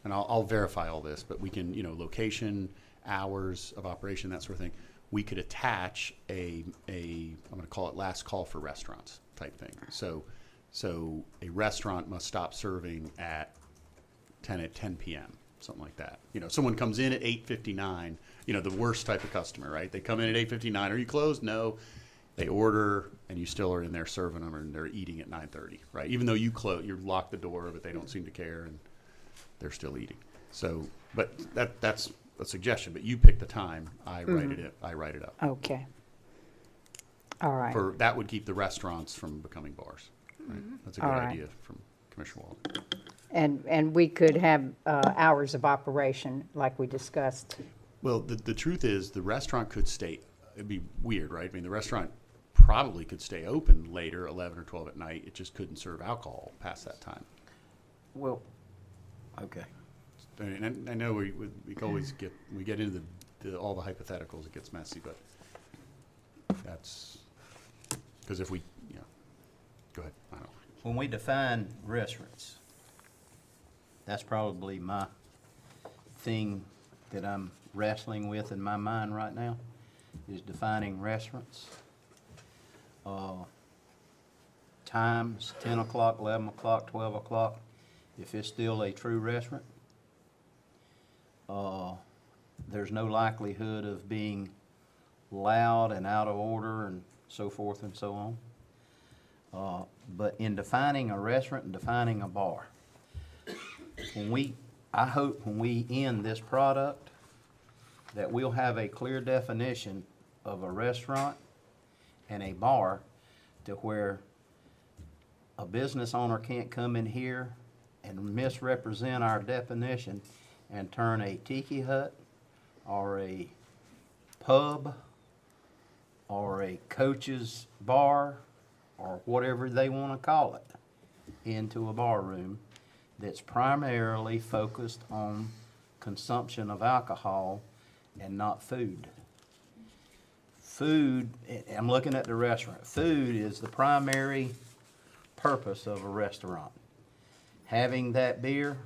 and I'll verify all this, but we can, location, hours of operation, that sort of thing. We could attach I'm going to call it last call for restaurants type thing. So a restaurant must stop serving at 10 p.m., something like that. Someone comes in at 8:59, the worst type of customer, right? They come in at 8:59, are you closed? No. They order, and you still are in there serving them, and they're eating at 9:30, right? Even though you lock the door, but they don't seem to care, and they're still eating. So, but that's a suggestion, but you pick the time, I write it up. Okay. All right. That would keep the restaurants from becoming bars, right? That's a good All right. idea from Commissioner Walden. And we could have hours of operation, like we discussed. Well, the truth is, the restaurant could stay, it'd be weird, right? I mean, the restaurant probably could stay open later, 11 or 12 at night, it just couldn't serve alcohol past that time. Well, okay. And I know we always get into all the hypotheticals, it gets messy, but that's, because if we, go ahead, I don't know. When we define restaurants, that's probably my thing that I'm wrestling with in my mind right now, is defining restaurants. Times, 10 o'clock, 11 o'clock, 12 o'clock, if it's still a true restaurant. There's no likelihood of being loud and out of order and so forth and so on. But in defining a restaurant and defining a bar, I hope when we end this product that we'll have a clear definition of a restaurant and a bar, to where a business owner can't come in here and misrepresent our definition and turn a tiki hut or a pub or a coach's bar or whatever they want to call it into a bar room that's primarily focused on consumption of alcohol and not food. Food, I'm looking at the restaurant, food is the primary purpose of a restaurant. Having that beer,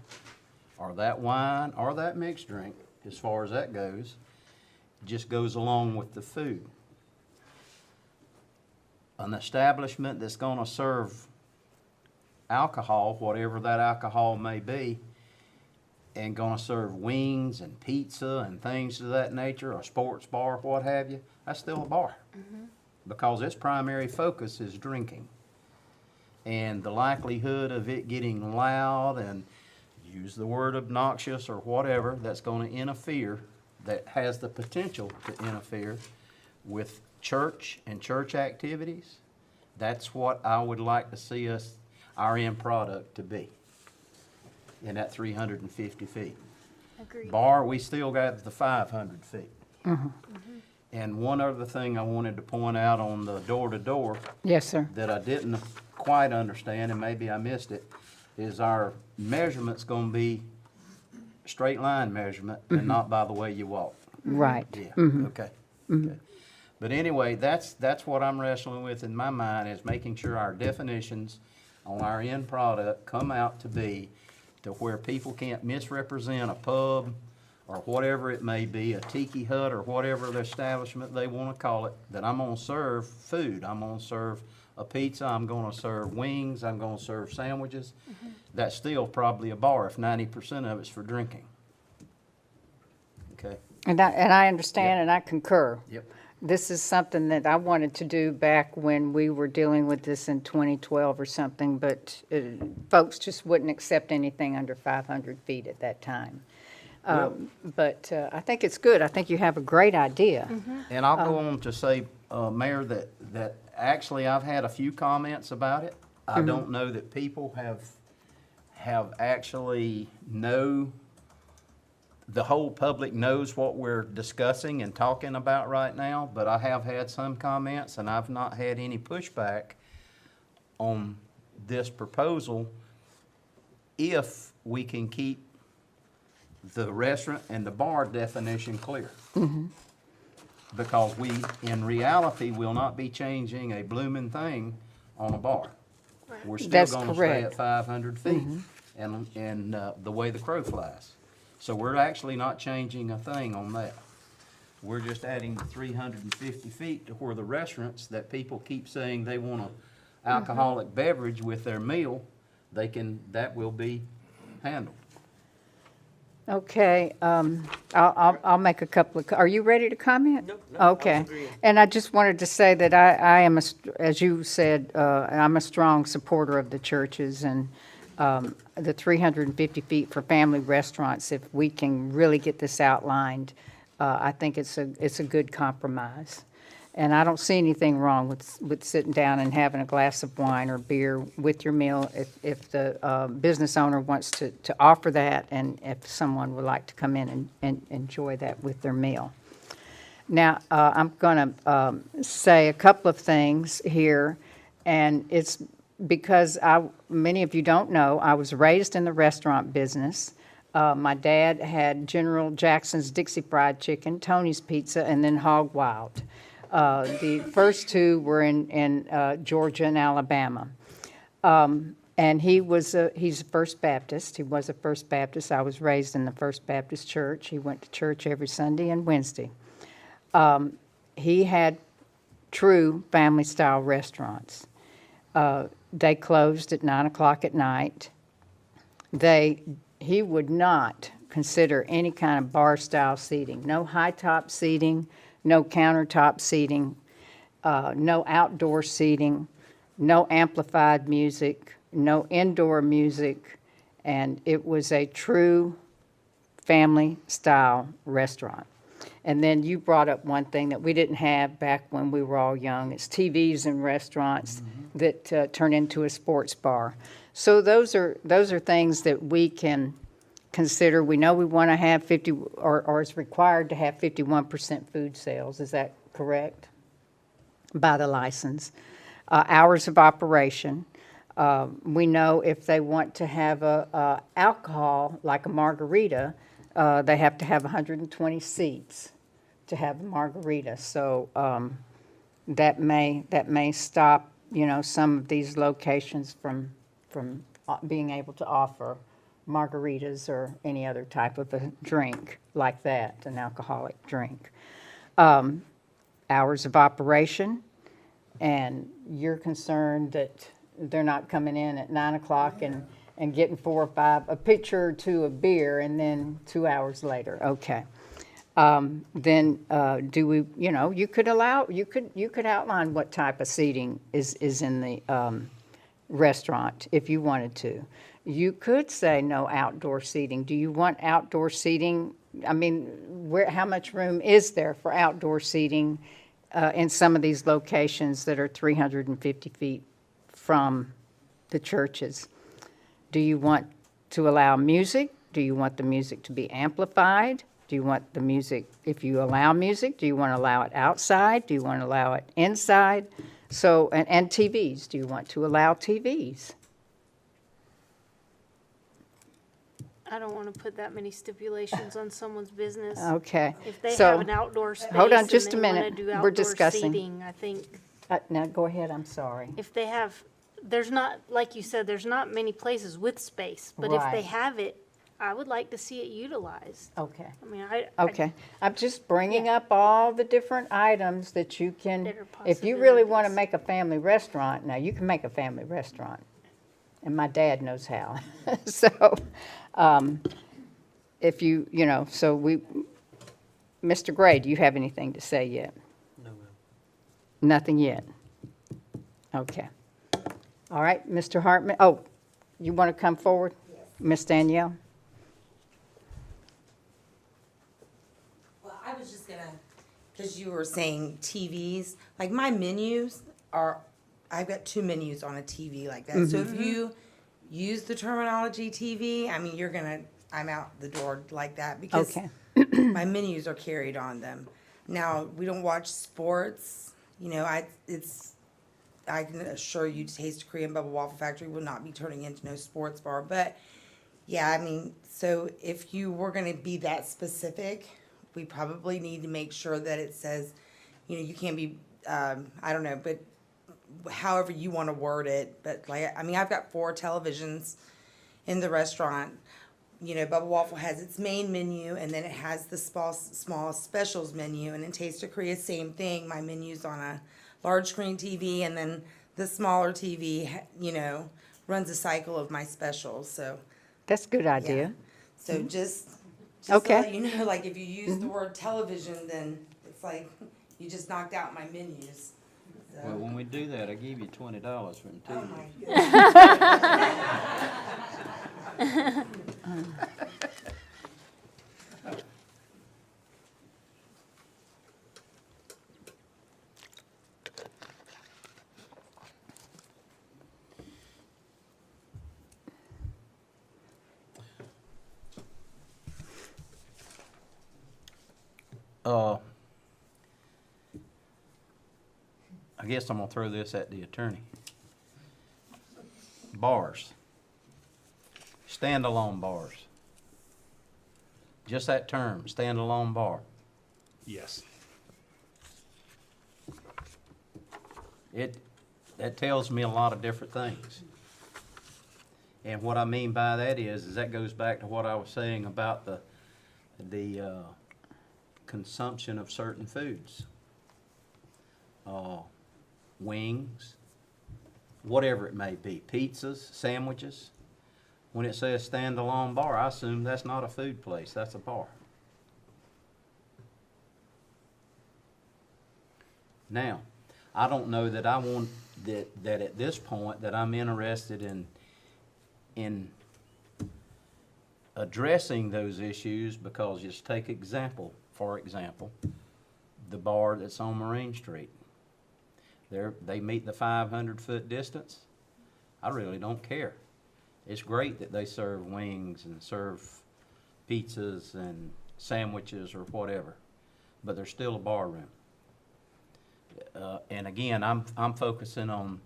or that wine, or that mixed drink, as far as that goes, just goes along with the food. An establishment that's gonna serve alcohol, whatever that alcohol may be, and gonna serve wings and pizza and things of that nature, a sports bar, what have you, that's still a bar. Because its primary focus is drinking. And the likelihood of it getting loud and use the word obnoxious or whatever that's gonna interfere, that has the potential to interfere with church and church activities, that's what I would like to see us, our end product to be, in that 350 feet. Agreed. Bar, we still got the 500 feet. And one other thing I wanted to point out on the door-to-door Yes, sir. that I didn't quite understand, and maybe I missed it, is our measurement's gonna be straight line measurement and not by the way you walk. Right. Yeah, okay. Okay. But anyway, that's what I'm wrestling with in my mind, is making sure our definitions on our end product come out to be to where people can't misrepresent a pub or whatever it may be, a tiki hut or whatever the establishment they want to call it, that I'm gonna serve food. I'm gonna serve a pizza, I'm gonna serve wings, I'm gonna serve sandwiches. That's still probably a bar if 90% of it's for drinking. Okay? And I understand Yep. and I concur. Yep. This is something that I wanted to do back when we were dealing with this in 2012 or something, but folks just wouldn't accept anything under 500 feet at that time. But I think it's good. I think you have a great idea. And I'll go on to say, Mayor, that actually I've had a few comments about it. I don't know that people have actually the whole public knows what we're discussing and talking about right now, but I have had some comments and I've not had any pushback on this proposal if we can keep the restaurant and the bar definition clear. Because we, in reality, will not be changing a blooming thing on a bar. We're still That's gonna stay correct. at 500 feet and the way the crow flies. So we're actually not changing a thing on that. We're just adding the 350 feet to where the restaurants that people keep saying they want an alcoholic beverage with their meal, that will be handled. Okay, I'll make a couple of, are you ready to comment? Nope, no, I was Okay. agreeing. And I just wanted to say that I am, as you said, I'm a strong supporter of the churches and the 350 feet for family restaurants. If we can really get this outlined, I think it's a good compromise. And I don't see anything wrong with sitting down and having a glass of wine or beer with your meal if the business owner wants to offer that and if someone would like to come in and enjoy that with their meal. Now, I'm going to say a couple of things here, and it's because many of you don't know, I was raised in the restaurant business. My dad had General Jackson's Dixie Fried Chicken, Tony's Pizza, and then Hog Wild. The first two were in Georgia and Alabama. And he's a First Baptist. He was a First Baptist. I was raised in the First Baptist Church. He went to church every Sunday and Wednesday. He had true family-style restaurants. They closed at 9 o'clock at night. He would not consider any kind of bar-style seating. No high-top seating, no countertop seating, no outdoor seating, no amplified music, no indoor music, and it was a true family-style restaurant. And then you brought up one thing that we didn't have back when we were all young. It's TVs in restaurants that turn into a sports bar. So those are things that we can consider. We know we want to have 50, or is required to have 51% food sales. Is that correct? By the license. Hours of operation. We know if they want to have alcohol, like a margarita, they have to have 120 seats. to have a margarita. So that may stop, some of these locations from being able to offer margaritas or any other type of a drink like that, an alcoholic drink. Hours of operation, and you're concerned that they're not coming in at 9 o'clock and getting 4 or 5, a pitcher or two of beer, and then 2 hours later. Okay. Then do we, you could outline what type of seating is in the restaurant if you wanted to. You could say no outdoor seating. Do you want outdoor seating? I mean, how much room is there for outdoor seating in some of these locations that are 350 feet from the churches? Do you want to allow music? Do you want the music to be amplified? Do you want the music, if you allow music, do you want to allow it outside? Do you want to allow it inside? So, and TVs, do you want to allow TVs? I don't want to put that many stipulations on someone's business. Okay. If they So, have an outdoor space hold on and just a they want to minute. do We're outdoor discussing. seating, I think Now, go ahead, I'm sorry. if they have, there's not, like you said, there's not many places with space. But if they Right. have it, I would like to see it utilized. Okay. I mean, Okay, I'm just bringing up all the different items that you can, That are if you really want to possibilities. make a family restaurant, now you can make a family restaurant, and my dad knows how. So, if so Mr. Gray, do you have anything to say yet? No, ma'am. Nothing yet? Okay. All right, Mr. Hartman, oh, you want to come forward? Yes. Ms. Danielle? Well, I was just gonna, because you were saying TVs, like my menus are, I've got 2 menus on a TV like that. So if you use the terminology TV, I mean, I'm out the door like that because Okay. my menus are carried on them. Now, we don't watch sports, I can assure you Taste Korean Bubble Waffle Factory will not be turning into no sports bar. But yeah, I mean, so if you were gonna be that specific, we probably need to make sure that it says, you can't be, I don't know, but however you want to word it. But like, I mean, I've got 4 televisions in the restaurant. Bubble Waffle has its main menu, and then it has the small specials menu. And in Taste of Korea, same thing. My menu's on a large screen TV, and then the smaller TV, runs a cycle of my specials. So That's a good yeah. idea. So just Okay. to let you know, like if you use the word television, then it's like you just knocked out my menus. So, Well, when we do that, I give you $20 for them oh too. my goodness. I guess I'm gonna throw this at the attorney. Bars. Standalone bars. Just that term, standalone bar. Yes. That tells me a lot of different things. And what I mean by that is that goes back to what I was saying about the consumption of certain foods. Wings, whatever it may be, pizzas, sandwiches. When it says standalone bar, I assume that's not a food place, that's a bar. Now, I don't know that I want that at this point that I'm interested in addressing those issues, because just take for example, the bar that's on Marine Street. They meet the 500-foot distance. I really don't care. It's great that they serve wings and serve pizzas and sandwiches or whatever, but there's still a bar room. And again, I'm focusing on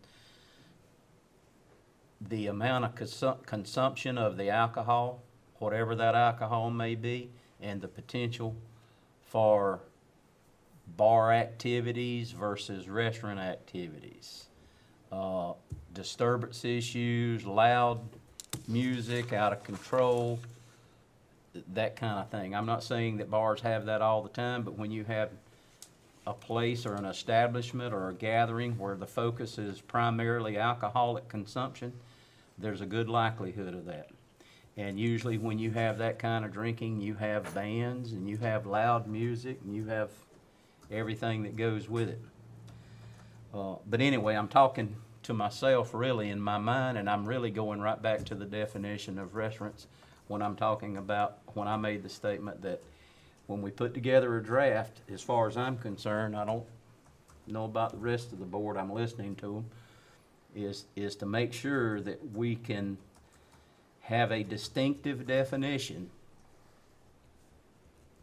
the amount of consumption of the alcohol, whatever that alcohol may be, and the potential for bar activities versus restaurant activities, disturbance issues, loud music, out of control, that kind of thing. I'm not saying that bars have that all the time, but when you have a place or an establishment or a gathering where the focus is primarily alcoholic consumption, there's a good likelihood of that. And usually when you have that kind of drinking, you have bands and you have loud music and you have everything that goes with it. But anyway, I'm talking to myself really in my mind, and I'm really going right back to the definition of restaurants when I'm talking about, when I made the statement that when we put together a draft, as far as I'm concerned, I don't know about the rest of the board, I'm listening to them, is to make sure that we can have a distinctive definition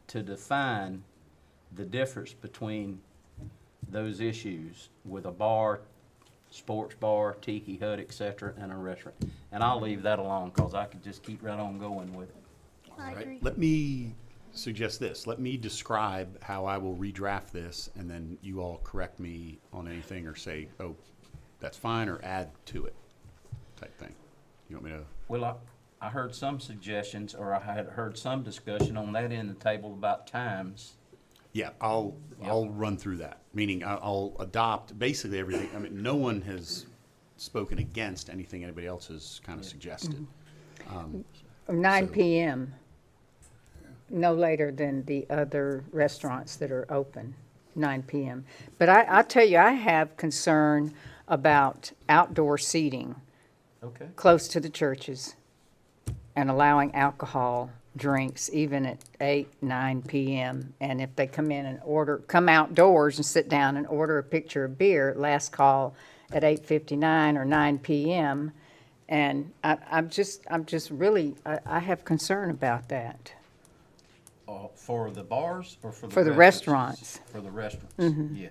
to define the difference between those issues with a bar, sports bar, tiki hut, etc., and a restaurant. And I'll leave that alone because I could just keep right on going with it. I agree. Let me suggest this. Let me describe how I will redraft this, and then you all correct me on anything or say, oh, that's fine, or add to it type thing. You want me to? Well, I heard some suggestions, or I had heard some discussion on that end of the table about times. Yeah, I'll run through that, meaning I'll adopt basically everything. I mean, no one has spoken against anything anybody else has kind of suggested. 9 So- PM, no later than the other restaurants that are open, 9 PM. But I tell you, I have concern about outdoor seating Okay. close to the churches and allowing alcohol drinks even at 8, 9 PM. And if they come in and come outdoors and sit down and order a pitcher of beer, last call at 8:59 or 9 PM. And I'm just really, I have concern about that. For the bars or for the For the restaurants? restaurants. For the restaurants, yeah.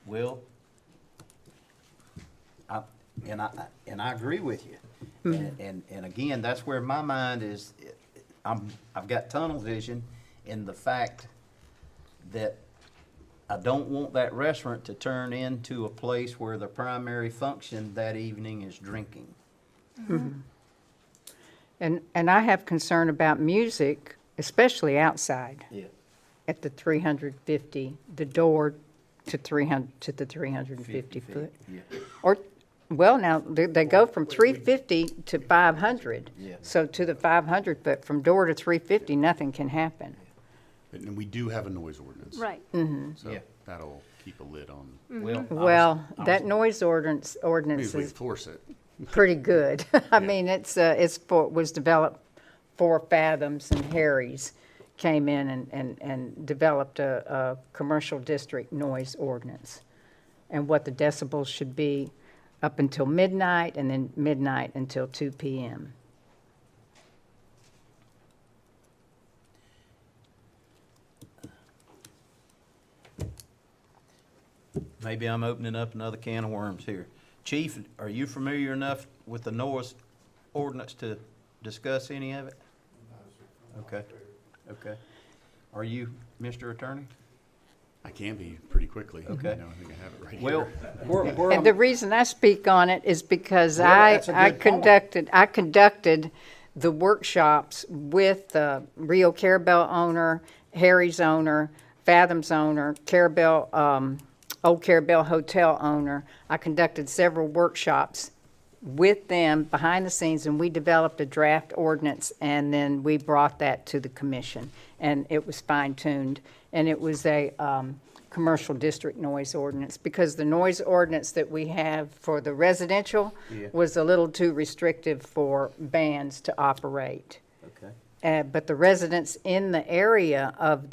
Well, I agree with you. And again, that's where my mind is, I've got tunnel vision in the fact that I don't want that restaurant to turn into a place where the primary function that evening is drinking. And I have concern about music, especially outside Yeah. at the 350, the door to 300, to the 350 foot. Yeah. Or, well, now, they go from 350 to 500. Yeah. So to the 500 foot, from door to 350, nothing can happen. And we do have a noise ordinance. Right. So Yeah. that'll keep a lid on, Well, Well, I that was- noise ordinance if we is enforce it. pretty good. I mean, was developed for Fathoms, and Harry's came in and developed a commercial district noise ordinance, and what the decibels should be up until midnight, and then midnight until 2 PM. Maybe I'm opening up another can of worms here. Chief, are you familiar enough with the noise ordinance to discuss any of it? Okay, okay. Are you, Mr. Attorney? I can be pretty quickly. Okay. I think I have it right Well, here. where And the reason I speak on it is because Well, that's a I good point. conducted the workshops with Rio Carrabelle owner, Harry's owner, Fathom's owner, Carrabelle, Old Carrabelle Hotel owner. I conducted several workshops with them behind the scenes, and we developed a draft ordinance, and then we brought that to the commission, and it was fine-tuned. And it was a commercial district noise ordinance, because the noise ordinance that we have for the residential Yeah. was a little too restrictive for bands to operate. Okay. But the residents in the area of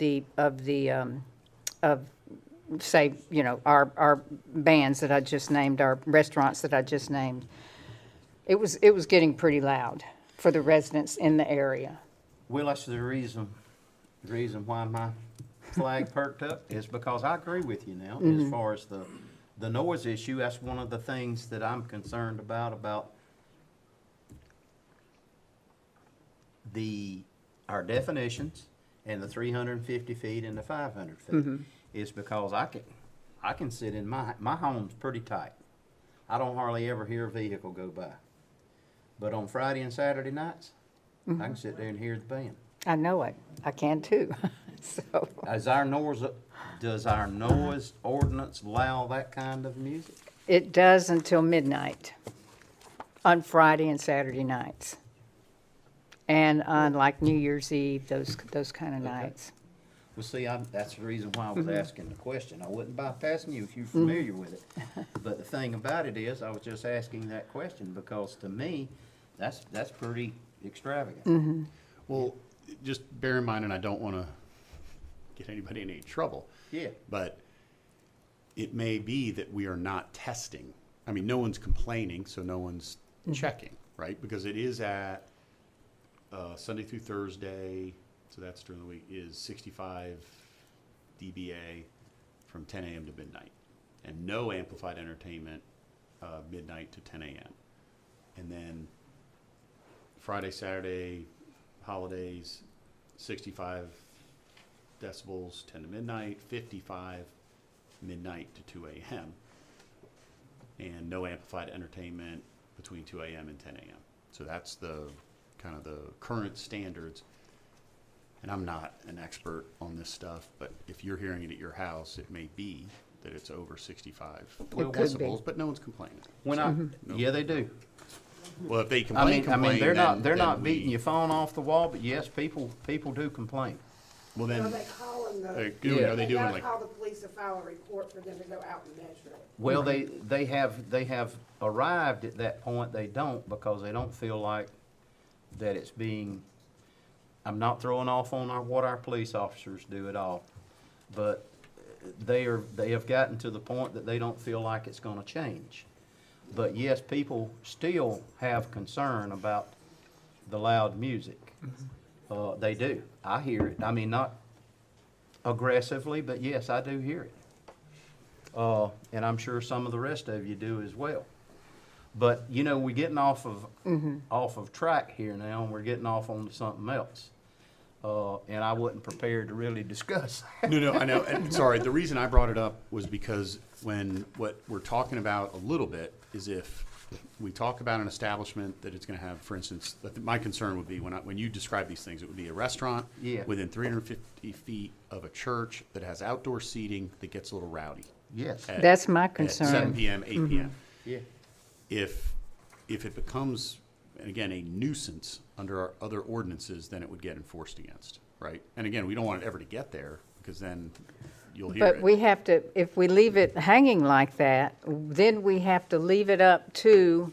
say, you know, our bands that I just named, our restaurants that I just named, it was getting pretty loud for the residents in the area. Well, that's the reason why my flag perked up is because I agree with you now as far as the noise issue. That's one of the things that I'm concerned about our definitions and the 350 feet and the 500 feet. is because I can sit in my home's pretty tight. I don't hardly ever hear a vehicle go by. But on Friday and Saturday nights, I can sit there and hear the band. I know it. I can too. So, Does our noise ordinance allow that kind of music? it does until midnight on Friday and Saturday nights. And on like New Year's Eve, those kind of nights. Well, see, that's the reason why I was asking the question. I wasn't bypassing you if you're familiar with it. But the thing about it is, I was just asking that question because to me, that's pretty extravagant. Well, just bear in mind, and I don't want to get anybody in any trouble. Yeah. But it may be that we are not testing. I mean, no one's complaining, so no one's checking, right? Because it is at Sunday through Thursday, so that's during the week, is 65 dBA from 10 a.m. to midnight. And no amplified entertainment midnight to 10 a.m. And then Friday, Saturday, holidays, 65 decibels, 10 to midnight, 55 midnight to 2 a.m. And no amplified entertainment between 2 a.m. and 10 a.m. So that's the kind of the current standards. And I'm not an expert on this stuff, but if you're hearing it at your house, it may be that it's over 65 It could decibels, be. but no one's complaining. Yeah, they do. Well, if they I complain, mean, they're then not we- beating your phone off the wall, but yes, people do complain. Well, Are then, they calling the? they're doing, are they doing gotta like, call the police to file a report for them to go out and measure it. Well, they have arrived at that point. They don't because they don't feel like that it's being. I'm not throwing off on what our police officers do at all, but they have gotten to the point that they don't feel like it's going to change. But yes, people still have concern about the loud music. They do. I hear it. I mean, not aggressively, but yes, I do hear it. And I'm sure some of the rest of you do as well. But you know, we're getting off of track here now, and we're getting off onto something else. And I wasn't prepared to really discuss. no, I know. And sorry, the reason I brought it up was because what we're talking about a little bit is if we talk about an establishment that it's going to have, for instance, my concern would be when you describe these things, it would be a restaurant within 350 feet of a church that has outdoor seating that gets a little rowdy. Yes. That's my At concern. 7 p.m., 8 p.m. Yeah. If it becomes, again, a nuisance under our other ordinances, then it would get enforced against, right? And again, we don't want it ever to get there because then you'll hear But it. we have to, if we leave it hanging like that, then we have to leave it up to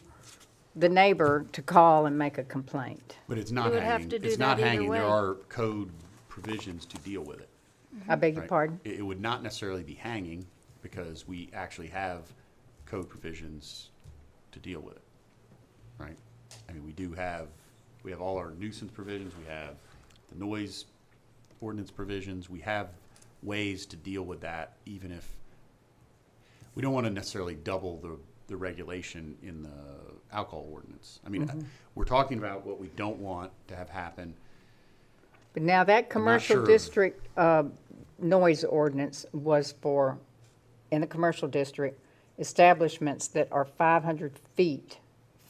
the neighbor to call and make a complaint. But it's not You would have hanging. to do It's not that either hanging. There way. are code provisions to deal with it. I beg your right? pardon? It would not necessarily be hanging because we actually have code provisions to deal with it, right? I mean, we have all our nuisance provisions, we have the noise ordinance provisions, we have ways to deal with that, even if we don't want to necessarily double the regulation in the alcohol ordinance. I mean, we're talking about what we don't want to have happen. But now that commercial sure. district noise ordinance was for, in the commercial district, establishments that are 500 feet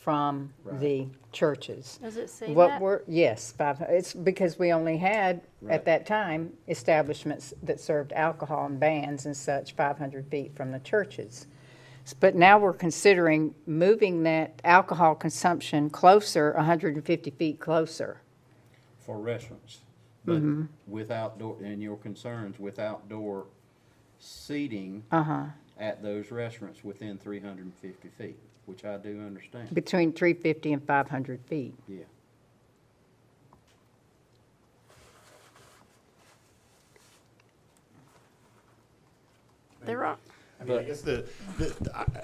from the churches. Does it say What that? were, yes, it's because we only had, Right. at that time, establishments that served alcohol and bands and such 500 feet from the churches. But now we're considering moving that alcohol consumption closer, 150 feet closer. For restaurants, but with outdoor, and your concerns with outdoor seating at those restaurants within 350 feet, which I do understand. Between 350 and 500 feet. Yeah. They're wrong. I mean, I guess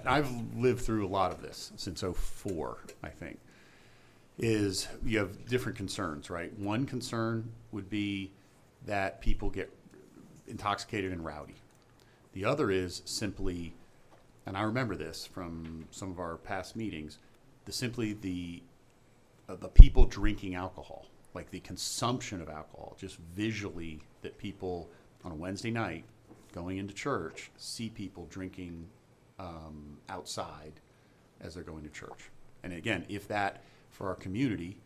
I've lived through a lot of this since '04, I think, is you have different concerns, right? One concern would be that people get intoxicated and rowdy. The other is simply, and I remember this from some of our past meetings, the people drinking alcohol, like the consumption of alcohol, just visually that people on a Wednesday night going into church see people drinking outside as they're going to church. And again, if that for our community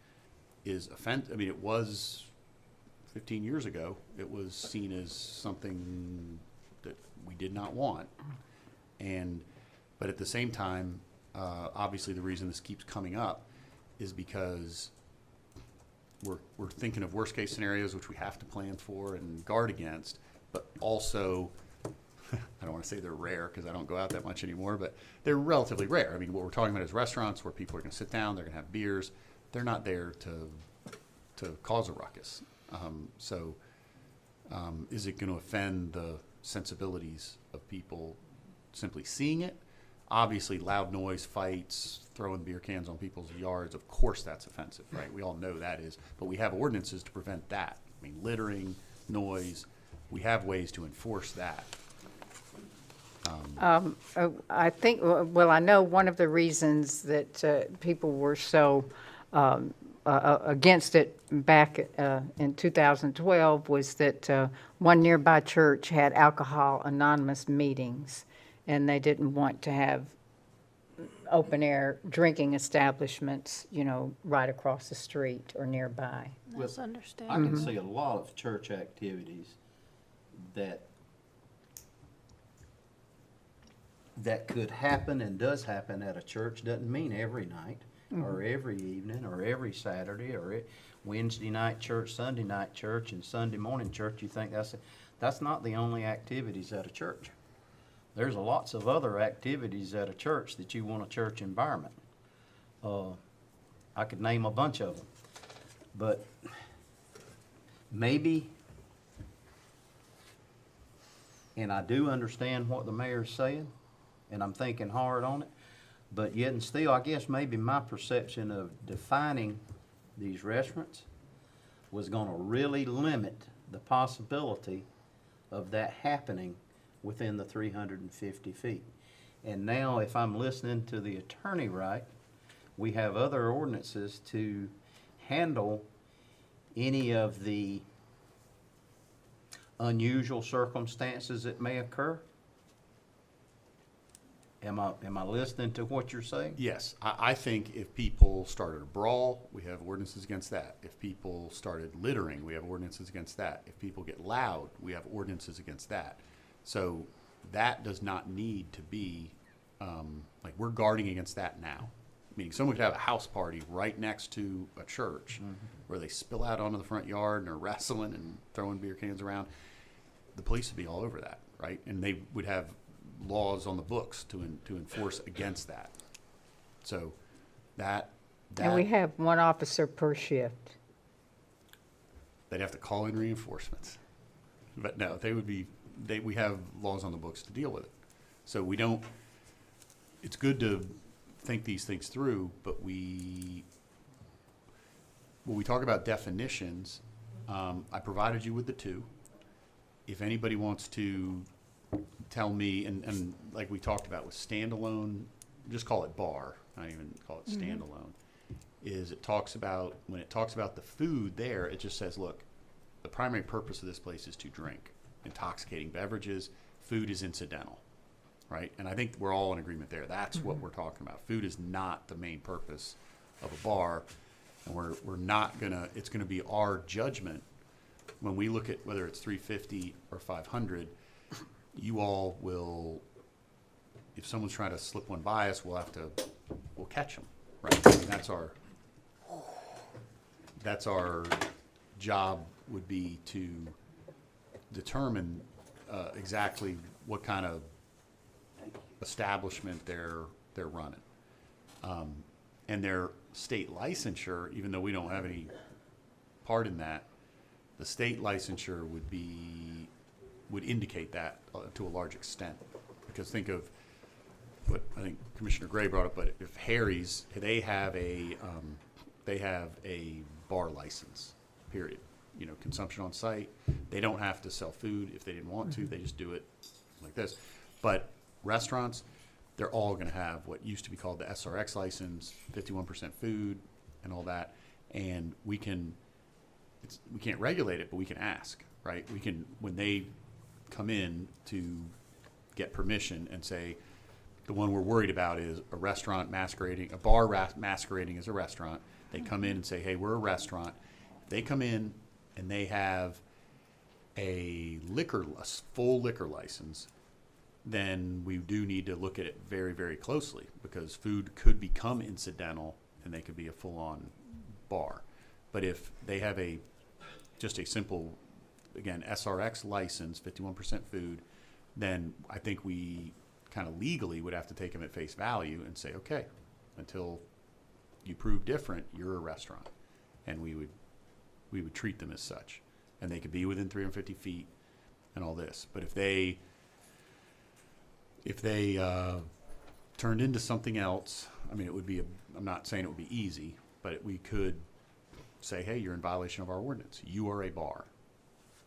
is I mean, it was 15 years ago, it was seen as something that we did not want. But at the same time, obviously the reason this keeps coming up is because we're thinking of worst case scenarios, which we have to plan for and guard against, but also, I don't want to say they're rare because I don't go out that much anymore, but they're relatively rare. I mean, what we're talking about is restaurants where people are going to sit down, they're going to have beers. They're not there to cause a ruckus. Is it going to offend the sensibilities of people simply seeing it? Obviously, loud noise, fights, throwing beer cans on people's yards, of course that's offensive, right? We all know that is. But we have ordinances to prevent that. I mean, littering, noise, we have ways to enforce that. I think, well, I know one of the reasons that people were so against it back in 2012 was that one nearby church had alcohol anonymous meetings, and they didn't want to have open-air drinking establishments, you know, right across the street or nearby. That's I understandable. can see a lot of church activities that could happen and does happen at a church. Doesn't mean every night or every evening or every Saturday or Wednesday night church, Sunday night church, and Sunday morning church. You think that's not the only activities at a church. There's lots of other activities at a church that you want a church environment. I could name a bunch of them, but maybe, and I do understand what the mayor's saying, and I'm thinking hard on it, but yet and still, I guess maybe my perception of defining these restaurants was going to really limit the possibility of that happening within the 350 feet. And now, if I'm listening to the attorney right, we have other ordinances to handle any of the unusual circumstances that may occur. Am I listening to what you're saying? Yes, I think if people started a brawl, we have ordinances against that. If people started littering, we have ordinances against that. If people get loud, we have ordinances against that. So that does not need to be, like, we're guarding against that now. Meaning someone could have a house party right next to a church where they spill out onto the front yard and are wrestling and throwing beer cans around. The police would be all over that, right? And they would have laws on the books to enforce against that. So that And we have one officer per shift. they'd have to call in reinforcements. But no, we have laws on the books to deal with it. So we don't, it's good to think these things through, but when we talk about definitions, I provided you with the two. If anybody wants to tell me, and like we talked about with standalone, just call it bar, not even call it standalone, is when it talks about the food there, it just says, look, the primary purpose of this place is to drink intoxicating beverages. Food is incidental, right? And I think we're all in agreement there. That's what we're talking about. Food is not the main purpose of a bar, and we're not gonna, it's gonna be our judgment when we look at whether it's 350 or 500. You all will, if someone's trying to slip one by us, we'll catch them, right? I mean, that's our job would be to determine exactly what kind of establishment they're running. And their state licensure, even though we don't have any part in that, the state licensure would indicate that to a large extent. Because think of what I think Commissioner Gray brought up, but if Harry's, they have a bar license, period. You know, consumption on site. They don't have to sell food if they didn't want to. They just do it like this. But restaurants, they're all going to have what used to be called the SRX license, 51% food and all that. And we can't regulate it, but we can ask, right? We can, when they come in to get permission and say, the one we're worried about is a restaurant masquerading, a bar masquerading as a restaurant. They come in and say, hey, we're a restaurant. They come in and they have a full liquor license, then we do need to look at it very, very closely, because food could become incidental and they could be a full-on bar. But if they have just a simple, again, SRX license, 51% food, then I think we kind of legally would have to take them at face value and say, okay, until you prove different, you're a restaurant. And we would treat them as such. And they could be within 350 feet and all this. But if they turned into something else, I mean, it would be, I'm not saying it would be easy, but we could say, hey, you're in violation of our ordinance. You are a bar.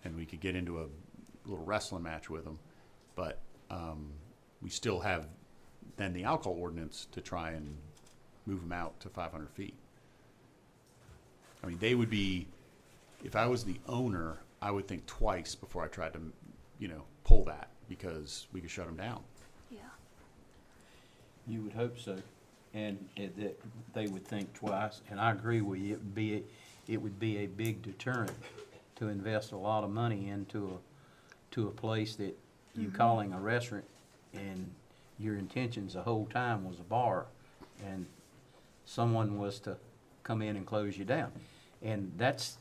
And we could get into a little wrestling match with them. But we still have then the alcohol ordinance to try and move them out to 500 feet. I mean, they would be, if I was the owner, I would think twice before I tried to, pull that, because we could shut them down. Yeah. You would hope so, and that they would think twice, and I agree with you, it would be a big deterrent to invest a lot of money into a place that you calling a restaurant, and your intentions the whole time was a bar, and someone was to come in and close you down. And that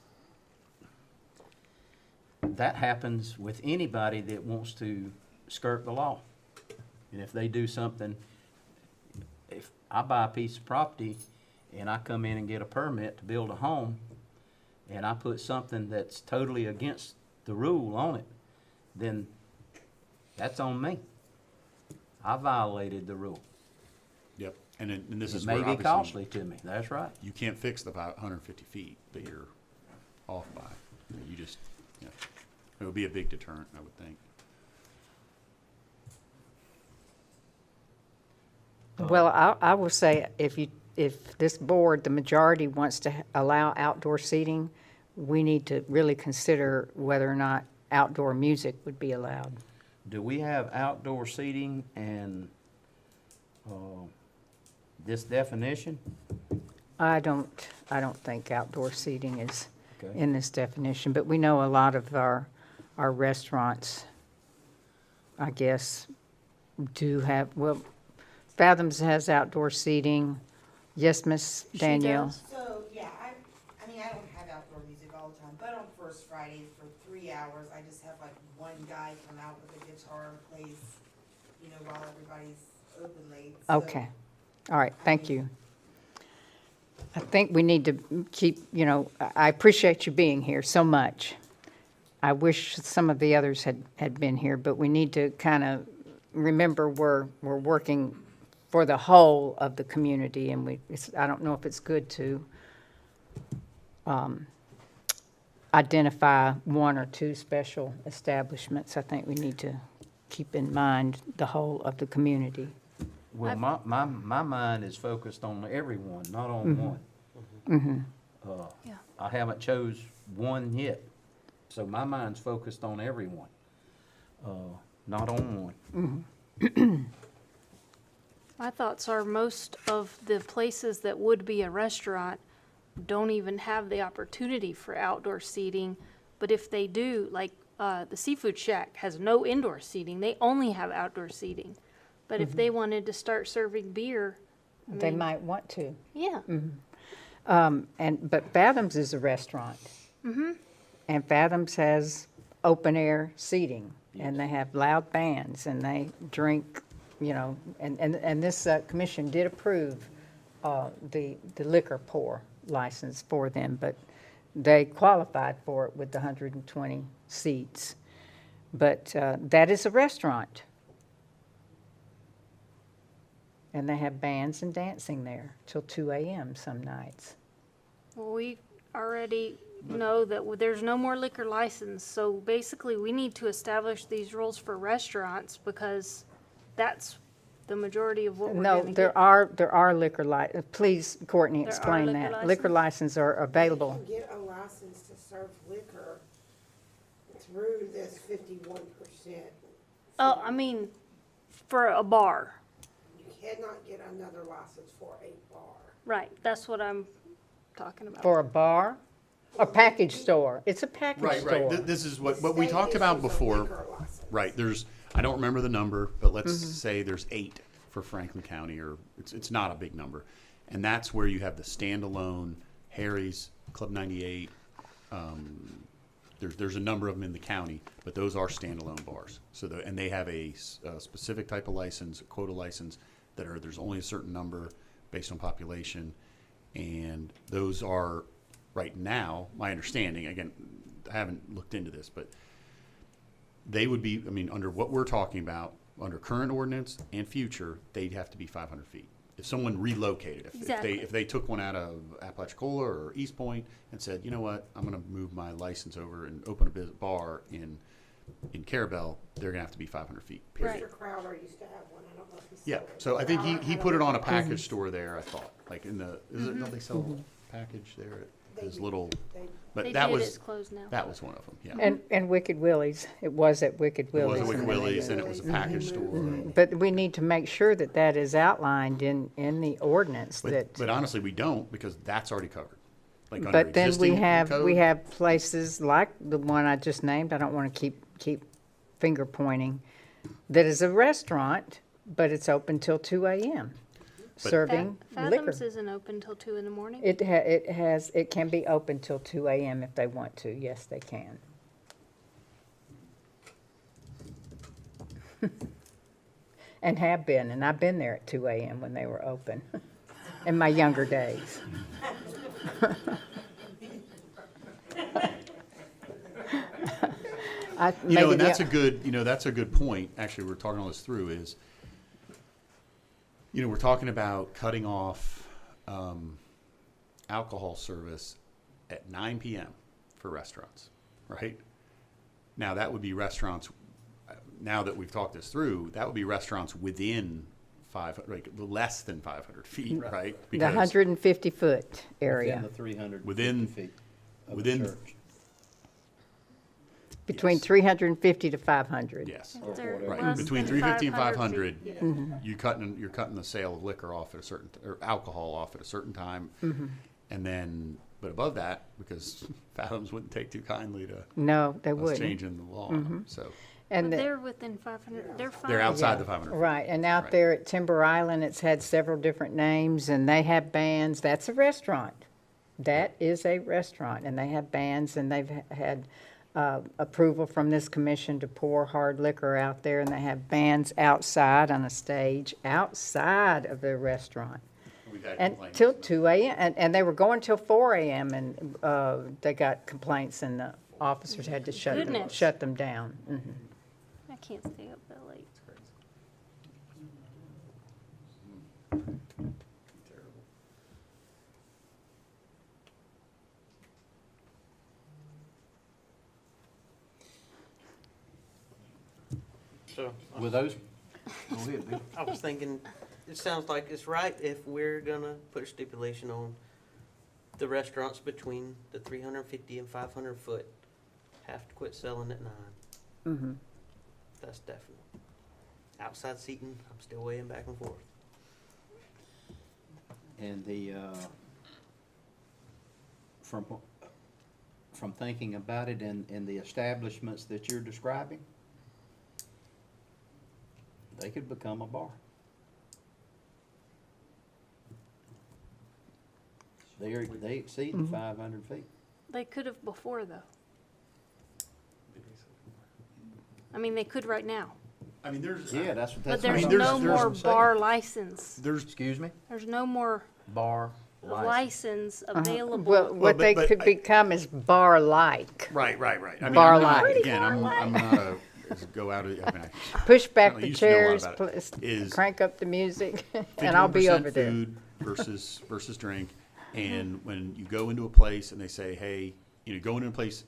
happens with anybody that wants to skirt the law. And if they do something, if I buy a piece of property and I come in and get a permit to build a home, and I put something that's totally against the rule on it, then that's on me. I violated the rule. Yep. And this is It where may be obviously costly to me, that's right. you can't fix the 150 feet that you're off by. You just, it would be a big deterrent, I would think. Well, I will say, if this board, the majority wants to allow outdoor seating, we need to really consider whether or not outdoor music would be allowed. Do we have outdoor seating and this definition? I don't think outdoor seating is Okay. in this definition, but we know a lot of our restaurants, I guess, do have, well, Fathoms has outdoor seating. Yes, Miss She Danielle? does. So, yeah, I mean, I don't have outdoor music all the time, but on First Fridays for 3 hours, I just have like one guy come out with a guitar and plays, while everybody's open late. So, Okay. All right, thank you. I think we need to keep, I appreciate you being here so much. I wish some of the others had been here, but we need to kind of remember we're working for the whole of the community, and I don't know if it's good to identify one or two special establishments. I think we need to keep in mind the whole of the community. Well, my mind is focused on everyone, not on one. Yeah. I haven't chose one yet, so my mind's focused on everyone, not on one. My thoughts are most of the places that would be a restaurant don't even have the opportunity for outdoor seating. But if they do, like the Seafood Shack has no indoor seating, they only have outdoor seating. But if they wanted to start serving beer, They might want to. yeah. But Fathoms is a restaurant. And Fathoms has open-air seating, and they have loud bands, and they drink, and this commission did approve the liquor pour license for them, but they qualified for it with the 120 seats. But that is a restaurant. And they have bands and dancing there till 2 a.m. some nights. Well, we already know that there's no more liquor license, so basically we need to establish these rules for restaurants because that's the majority of what we're No, gonna there get. are liquor please, Courtney, There are explain liquor that. Liquor licenses are available. You can get a license to serve liquor. It's through this 51%. Oh, I mean, for a bar. You cannot get another license for a bar. Right, that's what I'm talking about. For a bar? A package store. It's a package Right, store. right. This is what we State talked about issues a before. liquor license. Right, I don't remember the number, but let's say there's 8 for Franklin County, or it's not a big number. And that's where you have the standalone Harry's, Club 98. There's a number of them in the county, but those are standalone bars. And they have a specific type of license, a quota license, there's only a certain number based on population. And those are, right now, my understanding, again, I haven't looked into this, but they would be, under what we're talking about, under current ordinance and future, they'd have to be 500 feet. If someone relocated, Exactly. if they took one out of Apalachicola or East Point and said, you know what, I'm going to move my license over and open a bar in Carrabelle, they're going to have to be 500 feet, period. Right. Mr. Crowder used to have one, I don't know if he's Yeah, still. so I think he put it on a package Mm-hmm. store there, I thought, like don't they sell a package there at his little, but They that did, was, it's closed now. that was one of them, yeah. And Wicked Willie's. It was at Wicked It was Willie's. a Wicked and then they- Willie's and it was a package store. But we need to make sure that that is outlined in the ordinance that. But honestly, we don't, because that's already covered. Like under But then we existing have, we code. have places like the one I just named, I don't want to keep finger pointing, that is a restaurant, but it's open till 2 a.m. serving liquor. Fathoms isn't open till 2 in the morning. It can be open till 2 a.m. if they want to, yes, they can. And have been, and I've been there at 2 a.m. when they were open, in my younger days. And that's a good point, actually, we're talking all this through is, we're talking about cutting off, alcohol service at 9 p.m. for restaurants, right? Now, that would be restaurants, now that we've talked this through, that would be restaurants within less than 500 feet, right? The 150-foot area, Within the 300 Within- feet of the within- church. between Yes. 350 to 500. Yes. Or They're whatever. Right, less between than 350 and 500 500, feet. you're cutting the sale of liquor off at a certain, or alcohol off at a certain time. And then, but above that, because Fathoms wouldn't take too kindly to No, they us wouldn't. changing the law, so. But And the- they're within 500, they're fine. They're outside Yeah, the 500 feet. Right, and out Right. there at Timber Island, it's had several different names, and they have bands. That's a restaurant. That is a restaurant, and they have bands, and they've had approval from this commission to pour hard liquor out there, and they have bands outside on a stage outside of their restaurant. We've had And complaints. till 2 a.m., and they were going till 4 a.m., and they got complaints, and the officers had to Goodness. shut them down. I can't stay up that late. So, With those, go ahead, Bill. I was thinking, it sounds like it's right if we're gonna put a stipulation on the restaurants between the 350 and 500 foot have to quit selling at 9. That's definite. Outside seating, I'm still weighing back and forth. And from thinking about it in the establishments that you're describing, they could become a bar. They exceed the 500 feet. They could have before, though. I mean, they could right now. I mean, there's. Yeah, that's But what there's I'm there's- no there's more some bar license. There's, Excuse me? There's no more Bar license. license available. Well, what but- they but could I- become is bar-like. right. I mean, Bar I'm not, light. again, I'm not a, go out of, Push back Certainly the used to know a lot chairs, about it. Is crank up the music, and I'll be 51% over there. food versus drink. And when you go into a place and they say, hey, go into a place,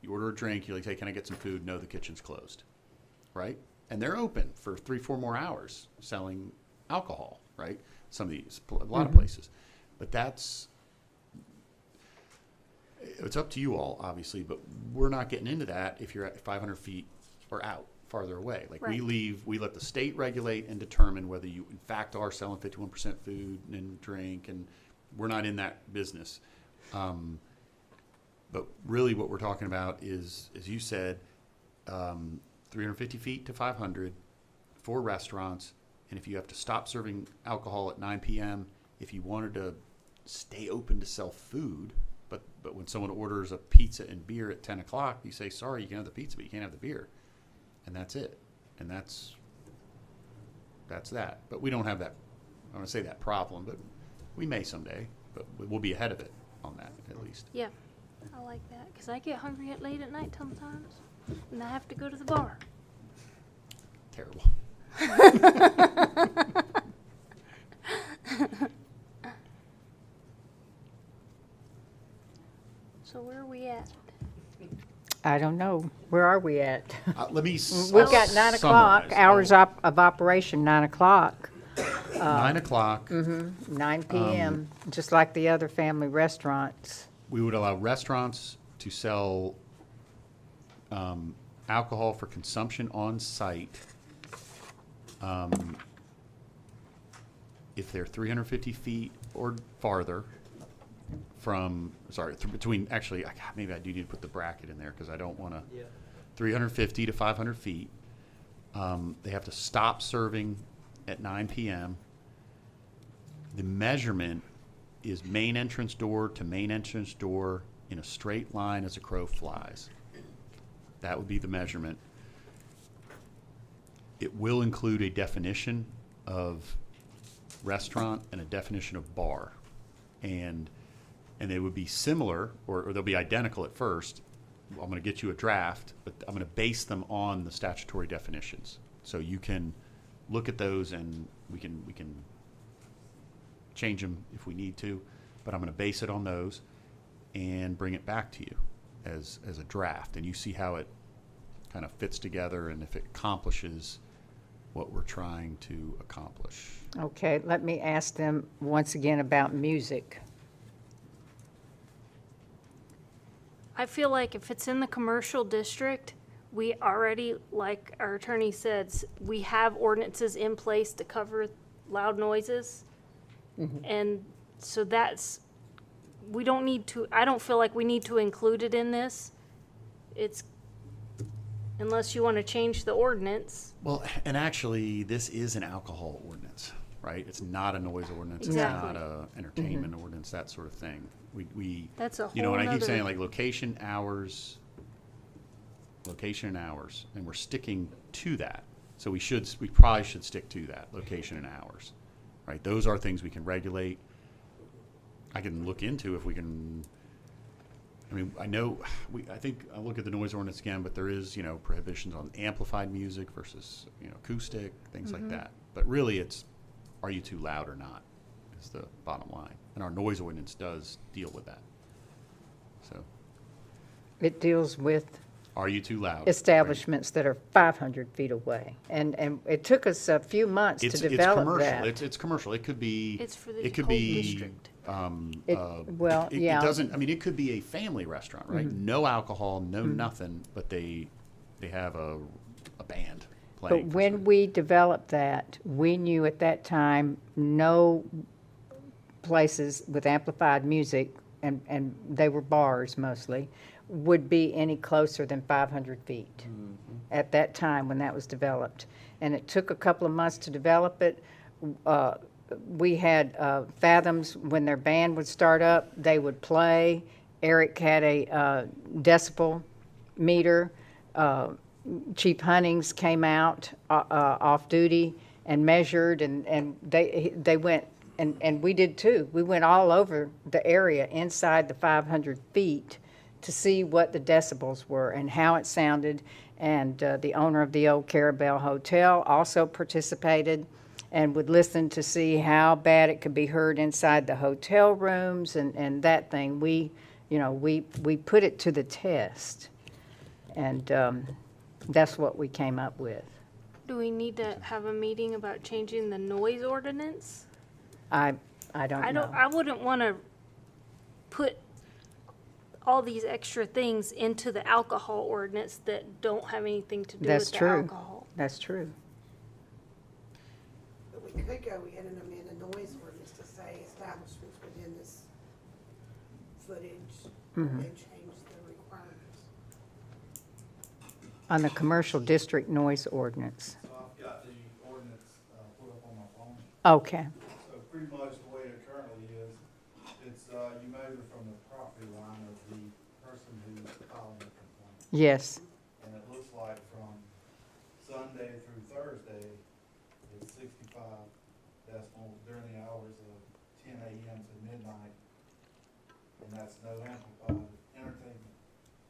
you order a drink, you're like, hey, can I get some food? No, the kitchen's closed, right? And they're open for 3-4 more hours selling alcohol, right? Some of these, a lot of places. But that's, It's up to you all, obviously, but we're not getting into that if you're at 500 feet or out, farther away. Like, Right. we let the state regulate and determine whether you, in fact, are selling 51% food and drink, and we're not in that business. But really what we're talking about is, as you said, 350 feet to 500 for restaurants, and if you have to stop serving alcohol at 9 p.m., if you wanted to stay open to sell food, but when someone orders a pizza and beer at 10 o'clock, you say, sorry, you can have the pizza, but you can't have the beer. And that's it. And that's that. But we don't have that, I want to say that problem, but we may someday, but we'll be ahead of it on that at least. Yeah, I like that, because I get hungry at late at night sometimes, and I have to go to the bar. Terrible. So where are we at? I don't know. Where are we at? Let me We've got 9 o'clock, summarize. hours of operation, 9 o'clock, 9 o'clock. 9 p.m., just like the other family restaurants. We would allow restaurants to sell alcohol for consumption on site if they're 350 feet or farther from, between, actually, maybe I do need to put the bracket in there because I don't want to, Yeah. 350 to 500 feet. They have to stop serving at 9 p.m. The measurement is main entrance door to main entrance door in a straight line as a crow flies. That would be the measurement. It will include a definition of restaurant and a definition of bar. And they would be similar, or they'll be identical at first. I'm going to get you a draft, but I'm going to base them on the statutory definitions. So you can look at those and we can change them if we need to, but I'm going to base it on those and bring it back to you as a draft, and you see how it kind of fits together and if it accomplishes what we're trying to accomplish. Okay, let me ask them once again about music. I feel like if it's in the commercial district, we already, like our attorney said, we have ordinances in place to cover loud noises. And so we don't need to, I don't feel like we need to include it in this. It's, unless you want to change the ordinance. Well, and actually, this is an alcohol ordinance, right? It's not a noise ordinance. Exactly. It's not a entertainment ordinance, that sort of thing. We That's a you know, whole and I keep nother- saying like location, hours, and we're sticking to that. So we probably should stick to that, location and hours, right? Those are things we can regulate. I can look into if we can. I mean, I think I'll look at the noise ordinance again, but there is, prohibitions on amplified music versus, acoustic, things like that. But really it's, are you too loud or not is the bottom line. And our noise ordinance does deal with that. So, It deals with are you too loud? establishments that are 500 feet away. And it took us a few months It's to develop commercial. that. It's commercial. It could be. It's for the it could whole be, district. Well, yeah. It doesn't. I mean, it could be a family restaurant, right? No alcohol, no nothing, but they have a band playing. But for when some- we developed that, we knew at that time no places with amplified music, and they were bars mostly, would be any closer than 500 feet at that time when that was developed. And it took a couple of months to develop it. We had Fathoms, when their band would start up, they would play. Eric had a decibel meter. Chief Huntings came out off duty and measured, and they went, and we did too. We went all over the area inside the 500 feet to see what the decibels were and how it sounded. And the owner of the old Carrabelle Hotel also participated and would listen to see how bad it could be heard inside the hotel rooms and that thing. We put it to the test, and that's what we came up with. Do we need to have a meeting about changing the noise ordinance? I don't know. I wouldn't want to put all these extra things into the alcohol ordinance that don't have anything to do That's with the true. alcohol. That's true. But we could go in and amend the noise ordinance to say establishments within this footage and change the requirements. On the commercial district noise ordinance. So I've got the ordinance put up on my phone. Okay, So pretty much the way it currently is, it's, you measure from the property line of the person who's filing the complaint. yes, And it looks like from Sunday through Thursday, it's 65 decibels during the hours of 10 a.m. to midnight. And that's no amplified entertainment.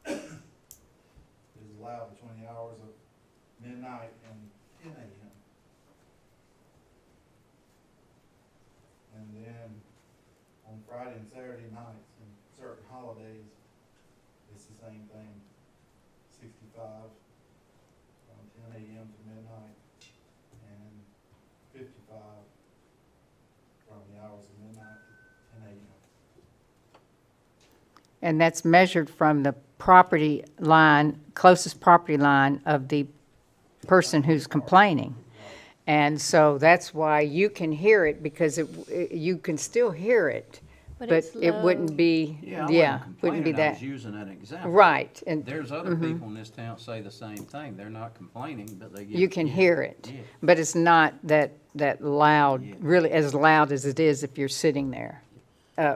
It is allowed between the hours of midnight and 10 a.m. And then on Friday and Saturday nights and certain holidays, it's the same thing, 65 from 10 a.m. to midnight and 55 from the hours of midnight to 10 a.m. and that's measured from the property line, closest property line of the person who's complaining. And so that's why you can hear it, because you can still hear it, But but it's it wouldn't low. be, Yeah, I yeah, wasn't wouldn't be complaining, I was that. using an example. Right, and There's other people in this town say the same thing. They're not complaining, but they get. you can yeah, hear it, yeah. but it's not that loud, Yeah. really as loud as it is if you're sitting there,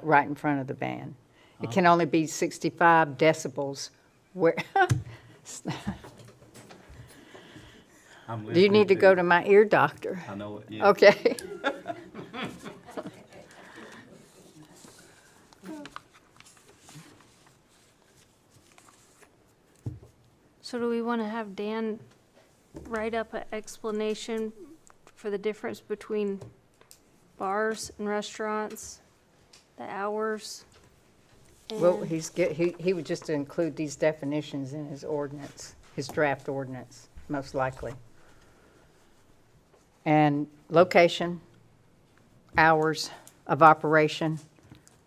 right in front of the band. It can only be 65 decibels where, I'm do you need to listening go to my ear doctor? I know it, yeah. Okay. So do we want to have Dan write up an explanation for the difference between bars and restaurants, the hours? Well, and- he would just include these definitions in his ordinance, his draft ordinance, most likely. And location, hours of operation,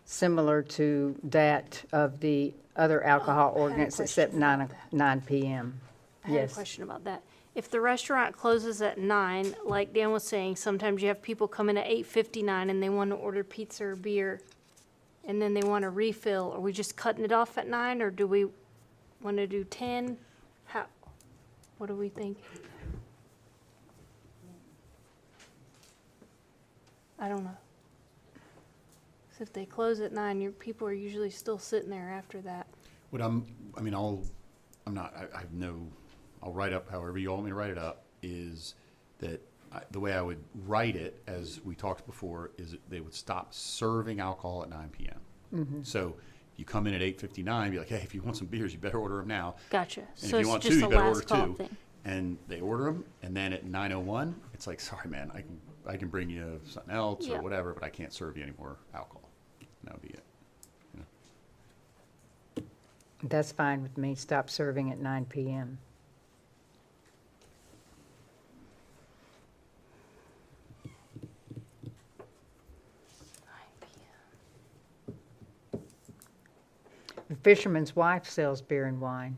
similar to that of the other alcohol I had a ordinance, question except about 9 p.m. I had a Yes. question about that. If the restaurant closes at 9, like Dan was saying, sometimes you have people come in at 8:59 and they want to order pizza or beer, and then they want a refill. Are we just cutting it off at 9, or do we want to do 10? How, what do we think? I don't know. 'Cause if they close at 9, your people are usually still sitting there after that. What I'll write up however you want me to write it up, is that the way I would write it, as we talked before, is that they would stop serving alcohol at 9 p.m. So you come in at 8:59, be like, hey, if you want some beers, you better order them now. Gotcha. And So if you it's want just two, a you better order last call two. thing. And they order them, and then at 9:01, it's like, sorry, man, I can bring you something else Yeah. or whatever, but I can't serve you any more alcohol. And that would be it. That's fine with me. Stop serving at 9 p.m. The fisherman's wife sells beer and wine.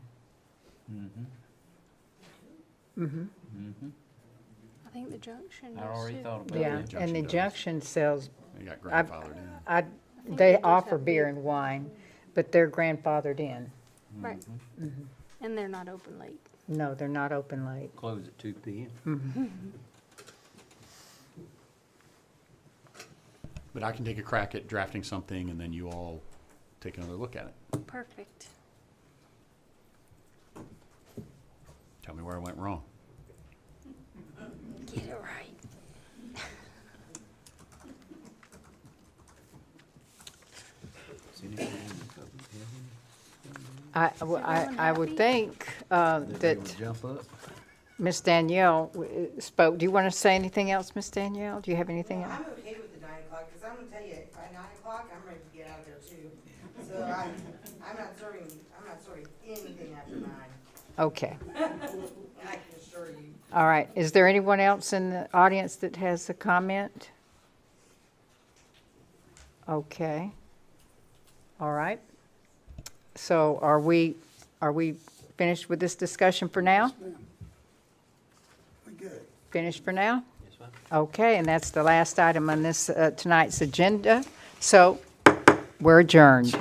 I think the junction I does already too. thought about Yeah, that. and the does. junction sells, They got I've- grandfathered in. they they just offer have beer beer. and wine, but they're grandfathered in. Right. And they're not open late. No, they're not open late. Close at 2 p.m. But I can take a crack at drafting something, and then you all take another look at it. Perfect. Tell me where I went wrong. Get it right. I would think that That jump up. Ms. Danielle spoke. Do you want to say anything else, Ms. Danielle? Do you have anything else? I'm okay with the 9 o'clock, because I'm gonna tell you, by 9 o'clock, I'm ready to get out of there too. So I'm not serving anything after 9, Okay. and I can assure you. All right. Is there anyone else in the audience that has a comment? Okay. All right. So are we finished with this discussion for now? Ma'am. We good. Finished for now? Yes, ma'am. Okay, and that's the last item on this, tonight's agenda. So we're adjourned.